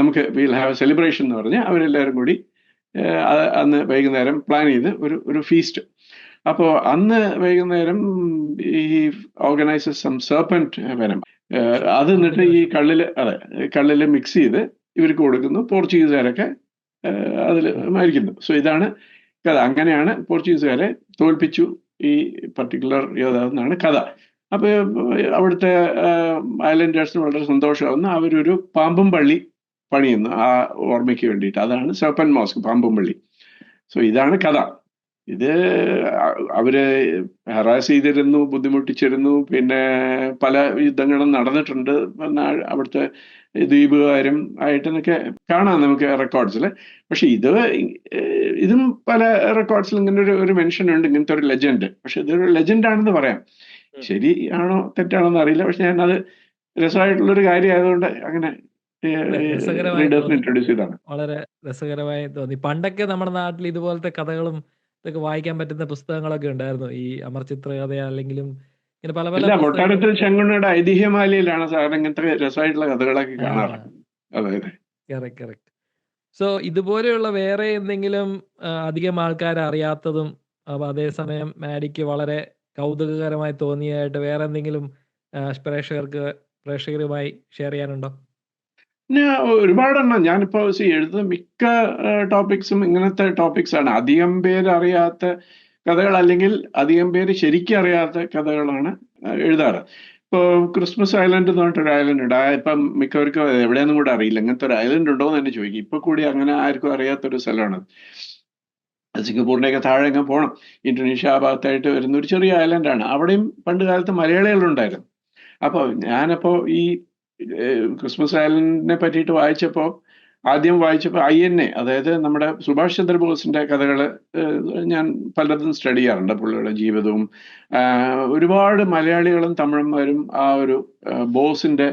നമുക്ക് വിൽ ഹാവ് എ സെലിബ്രേഷൻ എന്ന് പറഞ്ഞ് അവരെല്ലാവരും കൂടി അന്ന് വൈകുന്നേരം പ്ലാൻ ചെയ്ത് ഒരു ഫീസ്റ്റ്. അപ്പോൾ അന്ന് വൈകുന്നേരം ഈ ഓർഗനൈസസ് സം സെർപ്പന്റ് വെനം, അത് എന്നിട്ട് ഈ കള്ളില് മിക്സ് ചെയ്ത് ഇവർക്ക് കൊടുക്കുന്നു. പോർച്ചുഗീസുകാരൊക്കെ അതിൽ മരിക്കുന്നു. സോ ഇതാണ് കഥ. അങ്ങനെയാണ് പോർച്ചുഗീസുകാരെ തോൽപ്പിച്ചു ഈ പർട്ടിക്കുലർ യോദ്ധാവ് എന്നാണ് കഥ. അപ്പൊ അവിടുത്തെ ഐലൻഡേഴ്സിന് വളരെ സന്തോഷമാവുന്നു. അവരൊരു പാമ്പും പള്ളി പണിയുന്നു ആ ഓർമ്മയ്ക്ക് വേണ്ടിയിട്ട്. അതാണ് സെർപ്പൻ മോസ്ക്, പാമ്പും പള്ളി. സോ ഇതാണ് കഥ. ഇത് അവര് ഹറാസ് ചെയ്തിരുന്നു, ബുദ്ധിമുട്ടിച്ചിരുന്നു, പിന്നെ പല യുദ്ധങ്ങളും നടന്നിട്ടുണ്ട് അവിടുത്തെ ദ്വീപുകാരും ആയിട്ടെന്നൊക്കെ കാണാം നമുക്ക് റെക്കോർഡ്സിൽ. പക്ഷെ ഇതും പല റെക്കോർഡ്സിൽ ഇങ്ങനെ ഒരു മെൻഷൻ ഉണ്ട്, ഇങ്ങനത്തെ ഒരു ലെജൻഡ്. പക്ഷെ ഇതൊരു ലെജൻഡ് ആണെന്ന് പറയാം. ശരിയാണോ തെറ്റാണോ എന്ന് അറിയില്ല. പക്ഷെ ഞാനത് രസമായിട്ടുള്ളൊരു കാര്യമായതുകൊണ്ട് അങ്ങനെ ഇൻട്രൊഡ്യൂസ് ചെയ്താണ്. വളരെ രസകരമായി തോന്നി. പണ്ടൊക്കെ നമ്മുടെ നാട്ടിൽ ഇതുപോലത്തെ കഥകളും ഇതൊക്കെ വായിക്കാൻ പറ്റുന്ന പുസ്തകങ്ങളൊക്കെ ഉണ്ടായിരുന്നു, ഈ അമർചിത്ര കഥ അല്ലെങ്കിലും ഇങ്ങനെ പല പല. കൊട്ടാരത്തിൽ ചെങ്കുണ്ണയുടെ ഐതിഹ്യമാലയിലാണ് സാറിന് ഇങ്ങനത്തെ രസമായിട്ടുള്ള കഥകളൊക്കെ കാണാറ്. അതെ. കറക്റ്റ്. സോ ഇതുപോലെയുള്ള വേറെ എന്തെങ്കിലും അധികം ആൾക്കാർ അറിയാത്തതും അപ്പൊ അതേസമയം മാഡിക്ക് വളരെ കൗതുകകരമായി തോന്നിയായിട്ട് വേറെ എന്തെങ്കിലും പ്രേക്ഷകരുമായി ഷെയർ ചെയ്യാനുണ്ടോ? ഒരുപാടെണ്ണം. ഞാനിപ്പോ എഴുതുന്ന മിക്ക ടോപ്പിക്സും ഇങ്ങനത്തെ ടോപ്പിക്സ് ആണ്. അധികം പേര് അറിയാത്ത കഥകൾ അല്ലെങ്കിൽ അധികം പേര് ശരിക്കും അറിയാത്ത കഥകളാണ് എഴുതാറ്. ഇപ്പൊ ക്രിസ്മസ് ഐലൻഡ് എന്ന് പറഞ്ഞിട്ടൊരു ഐലൻഡ് ഉണ്ട്. ഇപ്പം മിക്കവർക്കും എവിടെയൊന്നും കൂടെ അറിയില്ല, ഇങ്ങനത്തെ ഒരു ഐലൻഡ് ഉണ്ടോ എന്ന് തന്നെ ചോദിക്കും. ഇപ്പൊ കൂടി അങ്ങനെ ആർക്കും അറിയാത്തൊരു സ്ഥലമാണ്. സിംഗപ്പൂരിൻ്റെയൊക്കെ താഴെ അങ്ങ് പോകണം, ഇന്തോനേഷ്യ ആ ഭാഗത്തായിട്ട് വരുന്ന ഒരു ചെറിയ ഐലൻഡാണ്. അവിടെയും പണ്ട് കാലത്ത് മലയാളികളുണ്ടായിരുന്നു. അപ്പോൾ ഞാനപ്പോൾ ഈ ക്രിസ്മസ് ഐലൻഡിനെ പറ്റിയിട്ട് ആദ്യം വായിച്ചപ്പോൾ INA, അതായത് നമ്മുടെ സുഭാഷ് ചന്ദ്രബോസിന്റെ കഥകൾ ഞാൻ പലതും സ്റ്റഡി ചെയ്യാറുണ്ട്, പുള്ളിയുടെ ജീവിതവും. ഒരുപാട് മലയാളികളും തമിഴന്മാരും ആ ഒരു ബോസിന്റെ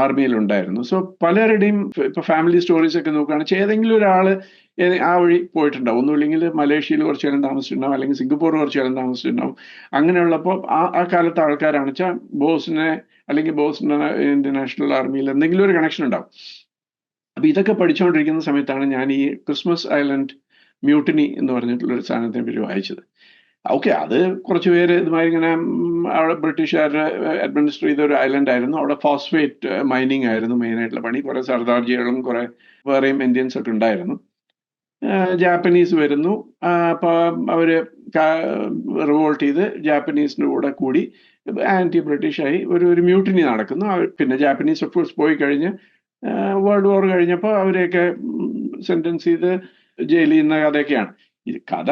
ആർമിയിലുണ്ടായിരുന്നു. സോ പലരുടെയും ഇപ്പൊ ഫാമിലി സ്റ്റോറീസ് ഒക്കെ നോക്കുകയാണെന്ന് വെച്ചാൽ ഏതെങ്കിലും ഒരാള് ആ വഴി പോയിട്ടുണ്ടാവും. ഒന്നുമില്ലെങ്കിൽ മലേഷ്യയിൽ കുറച്ചു കാലം താമസിച്ചിട്ടുണ്ടാവും, അല്ലെങ്കിൽ സിംഗപ്പൂർ കുറച്ചു കാലം താമസിച്ചിട്ടുണ്ടാവും. അങ്ങനെയുള്ളപ്പോൾ ആ കാലത്തെ ആൾക്കാരാണെന്ന് വെച്ചാൽ ബോസിനെ അല്ലെങ്കിൽ ബോസിന്റെ ഇന്ത്യൻ നാഷണൽ ആർമിയിൽ എന്തെങ്കിലും ഒരു കണക്ഷൻ ഉണ്ടാവും. അപ്പൊ ഇതൊക്കെ പഠിച്ചുകൊണ്ടിരിക്കുന്ന സമയത്താണ് ഞാൻ ഈ ക്രിസ്മസ് ഐലൻഡ് മ്യൂട്ടിനി എന്ന് പറഞ്ഞിട്ടുള്ള ഒരു സാധനത്തിനെ പറ്റി വായിച്ചത്. ഓക്കെ, അത് കുറച്ച് പേര് ഇതുമാതിരി ഇങ്ങനെ അവിടെ ബ്രിട്ടീഷുകാർ അഡ്മിനിസ്റ്റർ ചെയ്ത ഒരു ഐലൻഡ് ആയിരുന്നു. അവിടെ ഫോസ്ഫേറ്റ് മൈനിങ് ആയിരുന്നു മെയിനായിട്ടുള്ള പണി. കുറെ സർദാർജികളും കുറെ വേറെയും ഇന്ത്യൻസ് ഒക്കെ ഉണ്ടായിരുന്നു. ജാപ്പനീസ് വരുന്നു. അപ്പൊ അവര് റിവോൾട്ട് ചെയ്ത് ജാപ്പനീസിന്റെ കൂടെ കൂടി ആന്റി ബ്രിട്ടീഷായി ഒരു മ്യൂട്ടിനി നടക്കുന്നു. പിന്നെ ജാപ്പനീസ് ഓഫ് കോഴ്സ് പോയി കഴിഞ്ഞ് വേൾഡ് വാർ കഴിഞ്ഞപ്പോൾ അവരെയൊക്കെ സെന്റൻസ് ചെയ്ത് ജയിലിൽ ചെയ്യുന്ന കഥയൊക്കെയാണ്. ഈ കഥ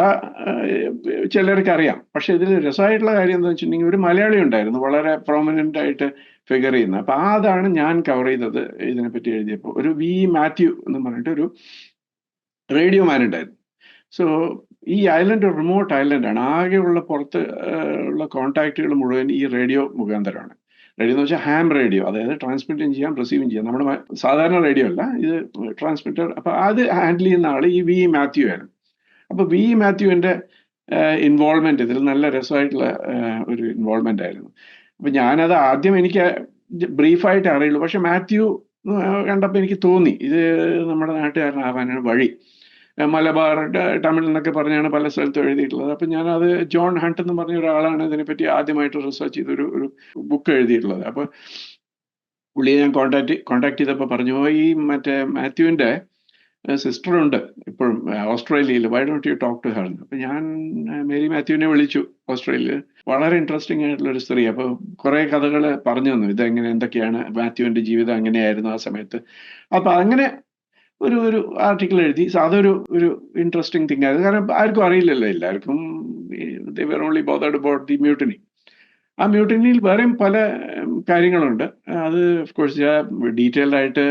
ചിലർക്ക് അറിയാം. പക്ഷെ ഇതിൽ രസമായിട്ടുള്ള കാര്യം എന്താ വെച്ചിട്ടുണ്ടെങ്കിൽ ഒരു മലയാളി ഉണ്ടായിരുന്നു വളരെ പ്രോമിനന്റ് ആയിട്ട് ഫിഗർ ചെയ്യുന്നത്. അപ്പൊ അതാണ് ഞാൻ കവർ ചെയ്തത് ഇതിനെപ്പറ്റി എഴുതിയപ്പോൾ. ഒരു വി മാത്യു എന്ന് പറഞ്ഞിട്ട് ഒരു റേഡിയോ മാൻ ഉണ്ടായിരുന്നു. സോ ഈ ഐലൻഡ് ഒരു റിമോട്ട് ഐലൻഡാണ്. ആകെയുള്ള പുറത്ത് ഉള്ള കോൺടാക്റ്റുകൾ മുഴുവൻ ഈ റേഡിയോ മുഖാന്തരമാണ്. റേഡിയോ എന്ന് വെച്ചാൽ ഹാം റേഡിയോ, അതായത് ട്രാൻസ്മിറ്റും ചെയ്യാം റിസീവും ചെയ്യാം. നമ്മുടെ സാധാരണ റേഡിയോ അല്ല, ഇത് ട്രാൻസ്മിറ്റർ. അപ്പൊ അത് ഹാൻഡിൽ ചെയ്യുന്ന ആള് ഈ വി മാത്യു ആയിരുന്നു. അപ്പൊ വി മാത്യുവിന്റെ ഇൻവോൾവ്മെന്റ് ഇതിൽ നല്ല രസമായിട്ടുള്ള ഒരു ഇൻവോൾവ്മെന്റ് ആയിരുന്നു. അപ്പൊ ഞാനത് ആദ്യം എനിക്ക് ബ്രീഫായിട്ട് അറിയുള്ളൂ. പക്ഷെ മാത്യു കണ്ടപ്പോൾ എനിക്ക് തോന്നി ഇത് നമ്മുടെ നാട്ടുകാരനാവാനാണ് വഴി. മലബാർ തമിഴ് എന്നൊക്കെ പറഞ്ഞാണ് പല സ്ഥലത്തും എഴുതിയിട്ടുള്ളത്. അപ്പൊ ഞാനത് ജോൺ ഹണ്ട് എന്ന് പറഞ്ഞ ഒരാളാണ് ഇതിനെപ്പറ്റി ആദ്യമായിട്ട് റിസർച്ച് ചെയ്ത് ഒരു ബുക്ക് എഴുതിയിട്ടുള്ളത്. അപ്പൊ പുള്ളിയെ ഞാൻ കോണ്ടാക്ട് ചെയ്തപ്പോൾ പറഞ്ഞു, ഈ മറ്റേ മാത്യുവിന്റെ സിസ്റ്റർ ഉണ്ട് ഇപ്പോഴും ഓസ്ട്രേലിയയിൽ, why don't you talk to her. അപ്പൊ ഞാൻ മേരി മാത്യുവിനെ വിളിച്ചു ഓസ്ട്രേലിയയിൽ. വളരെ ഇൻട്രസ്റ്റിംഗ് ആയിട്ടുള്ള ഒരു സ്ത്രീ. അപ്പൊ കുറെ കഥകൾ പറഞ്ഞു തന്നു, ഇതെങ്ങനെ എന്തൊക്കെയാണ് മാത്യുവിന്റെ ജീവിതം എങ്ങനെയായിരുന്നു ആ സമയത്ത്. അപ്പൊ അങ്ങനെ ഒരു ആർട്ടിക്കിൾ എഴുതി. അതൊരു ഇൻട്രസ്റ്റിംഗ് തിങ് ആയിരുന്നു. കാരണം ആർക്കും അറിയില്ലല്ലോ, എല്ലാവർക്കും they were only bothered about the mutiny. ആ മ്യൂട്ടിനിയിൽ വേറെയും പല കാര്യങ്ങളുണ്ട്. അത് ഓഫ് കോഴ്സ് ഡീറ്റെയിൽഡ് ആയിട്ട്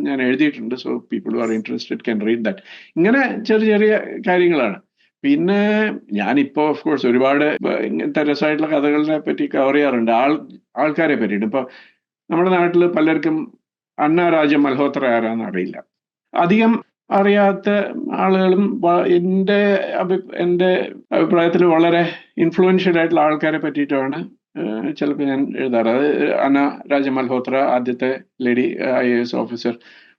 ഞാൻ എഴുതിയിട്ടുണ്ട്. So people who are interested can read that. ഇങ്ങനെ ചെറിയ കാര്യങ്ങളാണ്. പിന്നെ ഞാനിപ്പോ ഓഫ് കോഴ്സ് ഒരുപാട് ഇങ്ങനത്തെ രസമായിട്ടുള്ള കഥകളെ പറ്റി കവർ ചെയ്യാറുണ്ട്, ആൾക്കാരെ പറ്റിയിട്ട്. ഇപ്പൊ നമ്മുടെ നാട്ടിൽ പലർക്കും അന്ന രാജ മൽഹോത്ര ആരാന്ന് അറിയില്ല. അധികം അറിയാത്ത ആളുകളും എൻ്റെ അഭിപ്രായത്തിൽ വളരെ ഇൻഫ്ലുവൻഷ്യൽ ആയിട്ടുള്ള ആൾക്കാരെ പറ്റിയിട്ടാണ് ചിലപ്പോൾ ഞാൻ എഴുതാറ്. അത് അന്ന രാജ മൽഹോത്ര, ആദ്യത്തെ ലേഡി IAS ഓഫീസർ.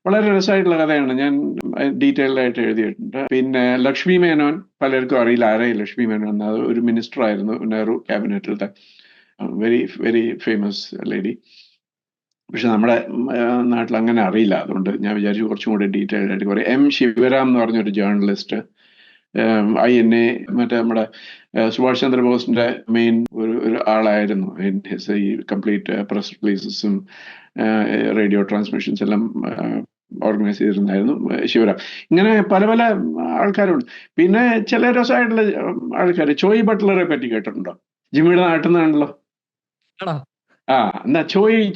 വളരെ രസമായിട്ടുള്ള കഥയാണ്, ഞാൻ ഡീറ്റെയിൽഡ് ആയിട്ട് എഴുതിയിട്ടുണ്ട്. പിന്നെ ലക്ഷ്മി മേനോൻ, പലർക്കും അറിയില്ല ആരായി ലക്ഷ്മി മേനോൻ. അത് ഒരു മിനിസ്റ്റർ ആയിരുന്നു നെഹ്റു ക്യാബിനറ്റിലത്തെ, വെരി ഫേമസ് ലേഡി. പക്ഷെ നമ്മുടെ നാട്ടിൽ അങ്ങനെ അറിയില്ല. അതുകൊണ്ട് ഞാൻ വിചാരിച്ചു കുറച്ചും കൂടി ഡീറ്റെയിൽഡ് ആയിട്ട് പറയും. M. ശിവരാം എന്ന് പറഞ്ഞൊരു ജേർണലിസ്റ്റ്, INA മറ്റേ നമ്മുടെ സുഭാഷ് ചന്ദ്രബോസിന്റെ മെയിൻ ഒരു ആളായിരുന്നു. ഈ കംപ്ലീറ്റ് പ്രസ് റിലീസസും റേഡിയോ ട്രാൻസ്മിഷൻസ് എല്ലാം ഓർഗനൈസ് ചെയ്തിരുന്നായിരുന്നു ശിവരാം. ഇങ്ങനെ പല ആൾക്കാരുണ്ട്. പിന്നെ ചില രസമായിട്ടുള്ള ആൾക്കാർ. ചോയ് ബട്ട്ലറെ പറ്റി കേട്ടിട്ടുണ്ടോ? ജിമ്മിയുടെ നാട്ടിൽ നിന്നാണല്ലോ. എന്താ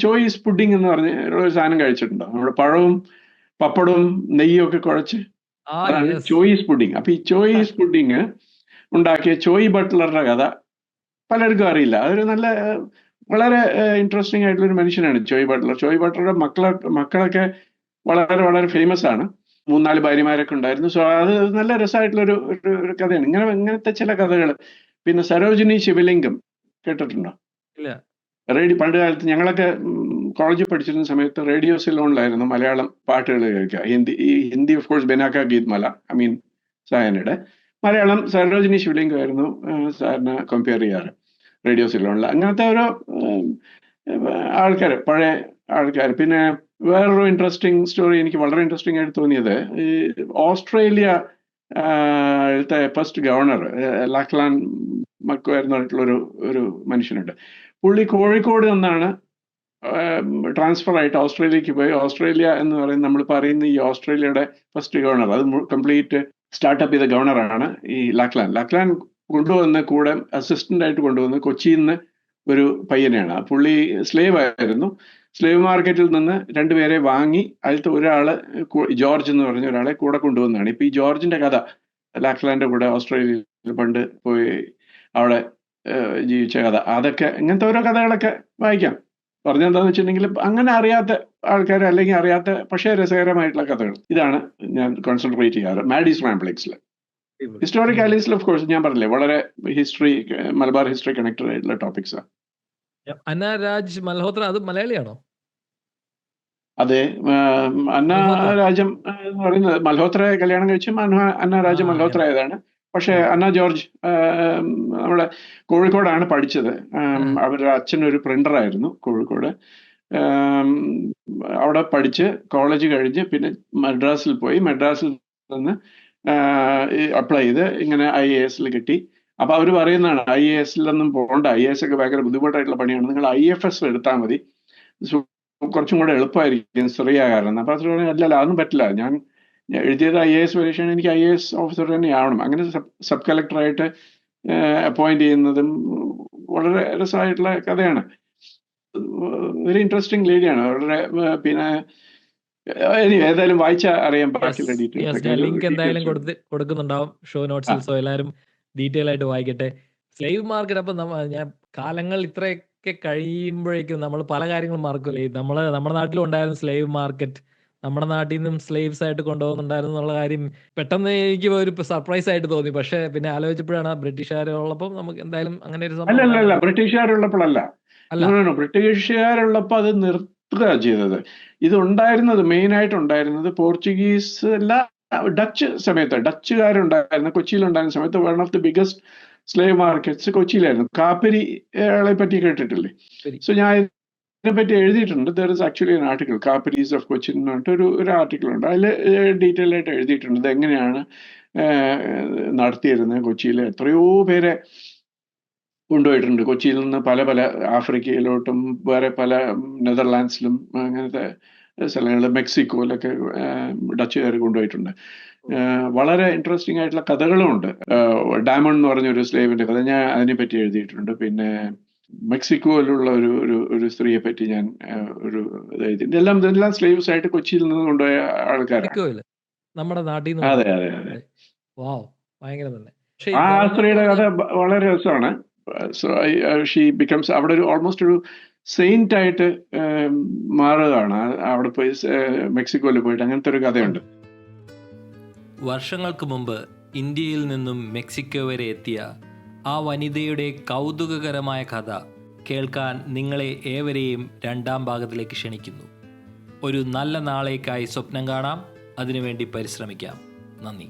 ചോയ്സ് പുഡിംഗ് എന്ന് പറഞ്ഞ ഒരു സാധനം കഴിച്ചിട്ടുണ്ടോ? നമ്മുടെ പഴവും പപ്പടവും നെയ്യും ഒക്കെ കുഴച്ച്, അതാണ് ചോയ്സ് പുഡിംഗ്. അപ്പൊ ഈ ചോയ്സ് പുഡിംഗ് ഉണ്ടാക്കിയ ചോയ് ബട്ട്ലറുടെ കഥ പലർക്കും അറിയില്ല. അതൊരു വളരെ ഇൻട്രസ്റ്റിംഗ് ആയിട്ടുള്ള ഒരു മനുഷ്യനാണ് ചോയ് ബട്ട്ലർ. ചോയ് ബട്ട്ലറുടെ മക്കളൊക്കെ വളരെ ഫേമസ് ആണ്. 3-4 ഭാര്യമാരൊക്കെ ഉണ്ടായിരുന്നു. സോ അത് നല്ല രസമായിട്ടുള്ള ഒരു കഥയാണ്. ഇങ്ങനത്തെ ചില കഥകൾ. പിന്നെ സരോജിനി ശിവലിംഗം കേട്ടിട്ടുണ്ടോ? ഇല്ല. പണ്ട് കാലത്ത് ഞങ്ങളൊക്കെ കോളേജിൽ പഠിച്ചിരുന്ന സമയത്ത് റേഡിയോ സിലോണിലായിരുന്നു മലയാളം പാട്ടുകൾ കേൾക്കുക. ഹിന്ദി ഓഫ് കോഴ്സ് ബെനാക്ക ഗീത്മാല, സായനയുടെ. മലയാളം സരോജിനി ശിവലിംഗമായിരുന്നു സാറിന് കമ്പയർ ചെയ്യാറ് റേഡിയോ സിലോണിൽ. അങ്ങനത്തെ ഓരോ ആൾക്കാർ, പഴയ ആൾക്കാർ. പിന്നെ വേറൊരു ഇൻട്രസ്റ്റിംഗ് സ്റ്റോറി എനിക്ക് വളരെ ഇൻട്രസ്റ്റിംഗ് ആയിട്ട് തോന്നിയത്, ഈ ഓസ്ട്രേലിയ ഫസ്റ്റ് ഗവർണർ ലാക്ലാൻ മക്കോ എന്ന് പറഞ്ഞിട്ടുള്ള ഒരു മനുഷ്യനുണ്ട്. പുള്ളി കോഴിക്കോട് നിന്നാണ് ട്രാൻസ്ഫർ ആയിട്ട് ഓസ്ട്രേലിയക്ക് പോയി. ഓസ്ട്രേലിയ എന്ന് പറയുന്നത് നമ്മൾ പറയുന്ന ഈ ഓസ്ട്രേലിയയുടെ ഫസ്റ്റ് ഗവർണർ, അത് കംപ്ലീറ്റ് സ്റ്റാർട്ടപ്പ് ചെയ്ത ഗവർണറാണ് ഈ ലാക്ലാൻ. ലാക്ലാൻ കൊണ്ടുവന്ന് കൂടെ അസിസ്റ്റന്റ് ആയിട്ട് കൊണ്ടുവന്ന് കൊച്ചിയിൽ നിന്ന് ഒരു പയ്യനെയാണ്. ആ പുള്ളി സ്ലേവ് ആയിരുന്നു. സ്ലേവ് മാർക്കറ്റിൽ നിന്ന് രണ്ടുപേരെ വാങ്ങി അതിലത്തെ ഒരാള് ജോർജ് എന്ന് പറഞ്ഞ ഒരാളെ കൂടെ കൊണ്ടുവന്നതാണ്. ഇപ്പൊ ഈ ജോർജിന്റെ കഥ ലാക്ലാന്റെ കൂടെ ഓസ്ട്രേലിയയിൽ പണ്ട് പോയി അവിടെ ജീവിച്ച കഥ, അതൊക്കെ ഇങ്ങനത്തെ ഓരോ കഥകളൊക്കെ വായിക്കാം. പറഞ്ഞെന്താന്ന് വെച്ചിട്ടുണ്ടെങ്കിൽ അങ്ങനെ അറിയാത്ത ആൾക്കാർ അല്ലെങ്കിൽ അറിയാത്ത പക്ഷേ രസകരമായിട്ടുള്ള കഥകൾ ഇതാണ് ഞാൻ കോൺസെൻട്രേറ്റ് ചെയ്യാറ് മാഡീസ് റാംബ്ലിങ്സിൽ. ഹിസ്റ്റോറിക് ആലീസിൽ ഓഫ് കോഴ്സ് ഞാൻ പറഞ്ഞില്ലേ വളരെ ഹിസ്റ്ററി, മലബാർ ഹിസ്റ്ററി കണക്റ്റഡ് ആയിട്ടുള്ള ടോപ്പിക്സാണ്. അന്ന രാജ് മൽഹോത്ര അത് മലയാളിയാണോ? അതെ, അന്ന രാജം എന്ന് പറയുന്നത് മൽഹോത്രയെ കല്യാണം കഴിച്ചും അന്ന രാജ മൽഹോത്ര ആയതാണ്. പക്ഷെ അന്ന ജോർജ് നമ്മുടെ കോഴിക്കോടാണ് പഠിച്ചത്. അവരുടെ അച്ഛൻ ഒരു പ്രിന്ററായിരുന്നു കോഴിക്കോട്. അവിടെ പഠിച്ച് കോളേജ് കഴിഞ്ഞ് പിന്നെ മദ്രാസിൽ പോയി. മദ്രാസിൽ നിന്ന് അപ്ലൈ ചെയ്ത് ഇങ്ങനെ IAS കിട്ടി. അപ്പൊ അവർ പറയുന്നതാണ് IAS പോകണ്ട, IAS ഒക്കെ ഭയങ്കര ബുദ്ധിമുട്ടായിട്ടുള്ള പണിയാണ്, നിങ്ങൾ IFS എടുത്താൽ മതി, കുറച്ചും കൂടെ എളുപ്പമായിരിക്കും സിറിയാകാരണം. അപ്പൊ അത് അല്ലല്ല അതൊന്നും പറ്റില്ല, ഞാൻ എഴുതിയത് IAS പരീക്ഷയാണ്, എനിക്ക് IAS ഓഫീസർ തന്നെ ആവണം. അങ്ങനെ സബ് കളക്ടറായിട്ട് അപ്പോയിന്റ് ചെയ്യുന്നതും വളരെ രസമായിട്ടുള്ള കഥയാണ്. വെരി ഇൻട്രസ്റ്റിംഗ് ലേഡിയാണ് വളരെ. പിന്നെ ഏതായാലും വായിച്ചാൽ അറിയാൻ ബാക്കിയുള്ള ലിങ്ക് എന്തായാലും കൊടുക്കുന്നുണ്ടാവും ഷോ നോട്ട്സിൽ. സോ എല്ലാവരും ഡീറ്റെയിൽ ആയിട്ട് വായിക്കട്ടെ. സ്ലേവ് മാർക്കറ്റ്, അപ്പൊ ഞാൻ കാലങ്ങൾ ഇത്രയൊക്കെ കഴിയുമ്പോഴേക്കും നമ്മൾ പല കാര്യങ്ങളും മറക്കൂലേ. നമ്മുടെ നാട്ടിലും ഉണ്ടായിരുന്ന സ്ലേവ് മാർക്കറ്റ്, നമ്മുടെ നാട്ടിൽ നിന്നും സ്ലേവ്സ് ആയിട്ട് കൊണ്ടുപോകുന്നുണ്ടായിരുന്നു എന്നുള്ള കാര്യം പെട്ടെന്ന് എനിക്ക് ഒരു സർപ്രൈസ് ആയിട്ട് തോന്നി. പക്ഷെ പിന്നെ ആലോചിച്ചപ്പോഴാണ് ബ്രിട്ടീഷുകാരുള്ളപ്പോൾ നമുക്ക് എന്തായാലും അങ്ങനെ ഒരു അല്ല ബ്രിട്ടീഷുകാരുള്ളപ്പോഴല്ല, ബ്രിട്ടീഷുകാരുള്ളപ്പോൾ അത് നിർത്തുക ചെയ്തത്. ഇത് ഉണ്ടായിരുന്നത് മെയിനായിട്ട് ഉണ്ടായിരുന്നത് പോർച്ചുഗീസ് അല്ല, ഡച്ച് സമയത്ത്, ഡച്ചുകാരുണ്ടായിരുന്ന കൊച്ചിയിലുണ്ടായിരുന്ന സമയത്ത് one of the biggest slave markets കൊച്ചിയിലായിരുന്നു. കാപ്പിരികളെ പറ്റി കേട്ടിട്ടില്ലേ? സോ ഞാൻ ഇതിനെപ്പറ്റി എഴുതിയിട്ടുണ്ട്. There is actually an article, Kappiris of Cochin എന്ന് പറഞ്ഞിട്ട് ഒരു ആർട്ടിക്കിൾ ഉണ്ട്. അതിൽ ഡീറ്റെയിൽ ആയിട്ട് എഴുതിയിട്ടുണ്ട് ഇത് എങ്ങനെയാണ് നടത്തിയിരുന്നത്. കൊച്ചിയിൽ എത്രയോ പേരെ കൊണ്ടുപോയിട്ടുണ്ട്. കൊച്ചിയിൽ നിന്ന് പല പല ആഫ്രിക്കയിലോട്ടും വേറെ പല നെതർലാൻഡ്സിലും അങ്ങനത്തെ സ്ഥലങ്ങളിൽ, മെക്സിക്കോയിലൊക്കെ ഡച്ചുകാർ കൊണ്ടുപോയിട്ടുണ്ട്. വളരെ ഇൻട്രസ്റ്റിംഗ് ആയിട്ടുള്ള കഥകളും ഉണ്ട്. ഡയമണ്ട് എന്ന് പറഞ്ഞ ഒരു സ്ലേവിന്റെ കഥ ഞാൻ അതിനെപ്പറ്റി എഴുതിയിട്ടുണ്ട്. പിന്നെ മെക്സിക്കോയിലുള്ള ഒരു സ്ത്രീയെ പറ്റി ഞാൻ ഒരു ഇതെല്ലാം സ്ലേവ്സ് ആയിട്ട് കൊച്ചിയിൽ നിന്ന് കൊണ്ടുപോയ ആൾക്കാരാണ് നമ്മുടെ നാട്ടിൽ നിന്ന്. അതെ അതെ അതെ. ഭയങ്കര തന്നെ. ആ സ്ത്രീയുടെ കഥ വളരെ രസമാണ്. സോ ഷീ ബിക്കംസ് അവിടെ ഒരു ഓൾമോസ്റ്റ് ഒരു സെയിന്റ് ആയിട്ട് മാറുകയാണ് അവിടെ പോയി, മെക്സിക്കോയിൽ പോയിട്ട്. അങ്ങനത്തെ ഒരു കഥയുണ്ട്. വർഷങ്ങൾക്ക് മുമ്പ് ഇന്ത്യയിൽ നിന്നും മെക്സിക്കോ വരെ എത്തിയ ആ വനിതയുടെ കൗതുകകരമായ കഥ കേൾക്കാൻ നിങ്ങളെ ഏവരെയും രണ്ടാം ഭാഗത്തിലേക്ക് ക്ഷണിക്കുന്നു. ഒരു നല്ല നാളേക്കായി സ്വപ്നം കാണാം, അതിനുവേണ്ടി പരിശ്രമിക്കാം. നന്ദി.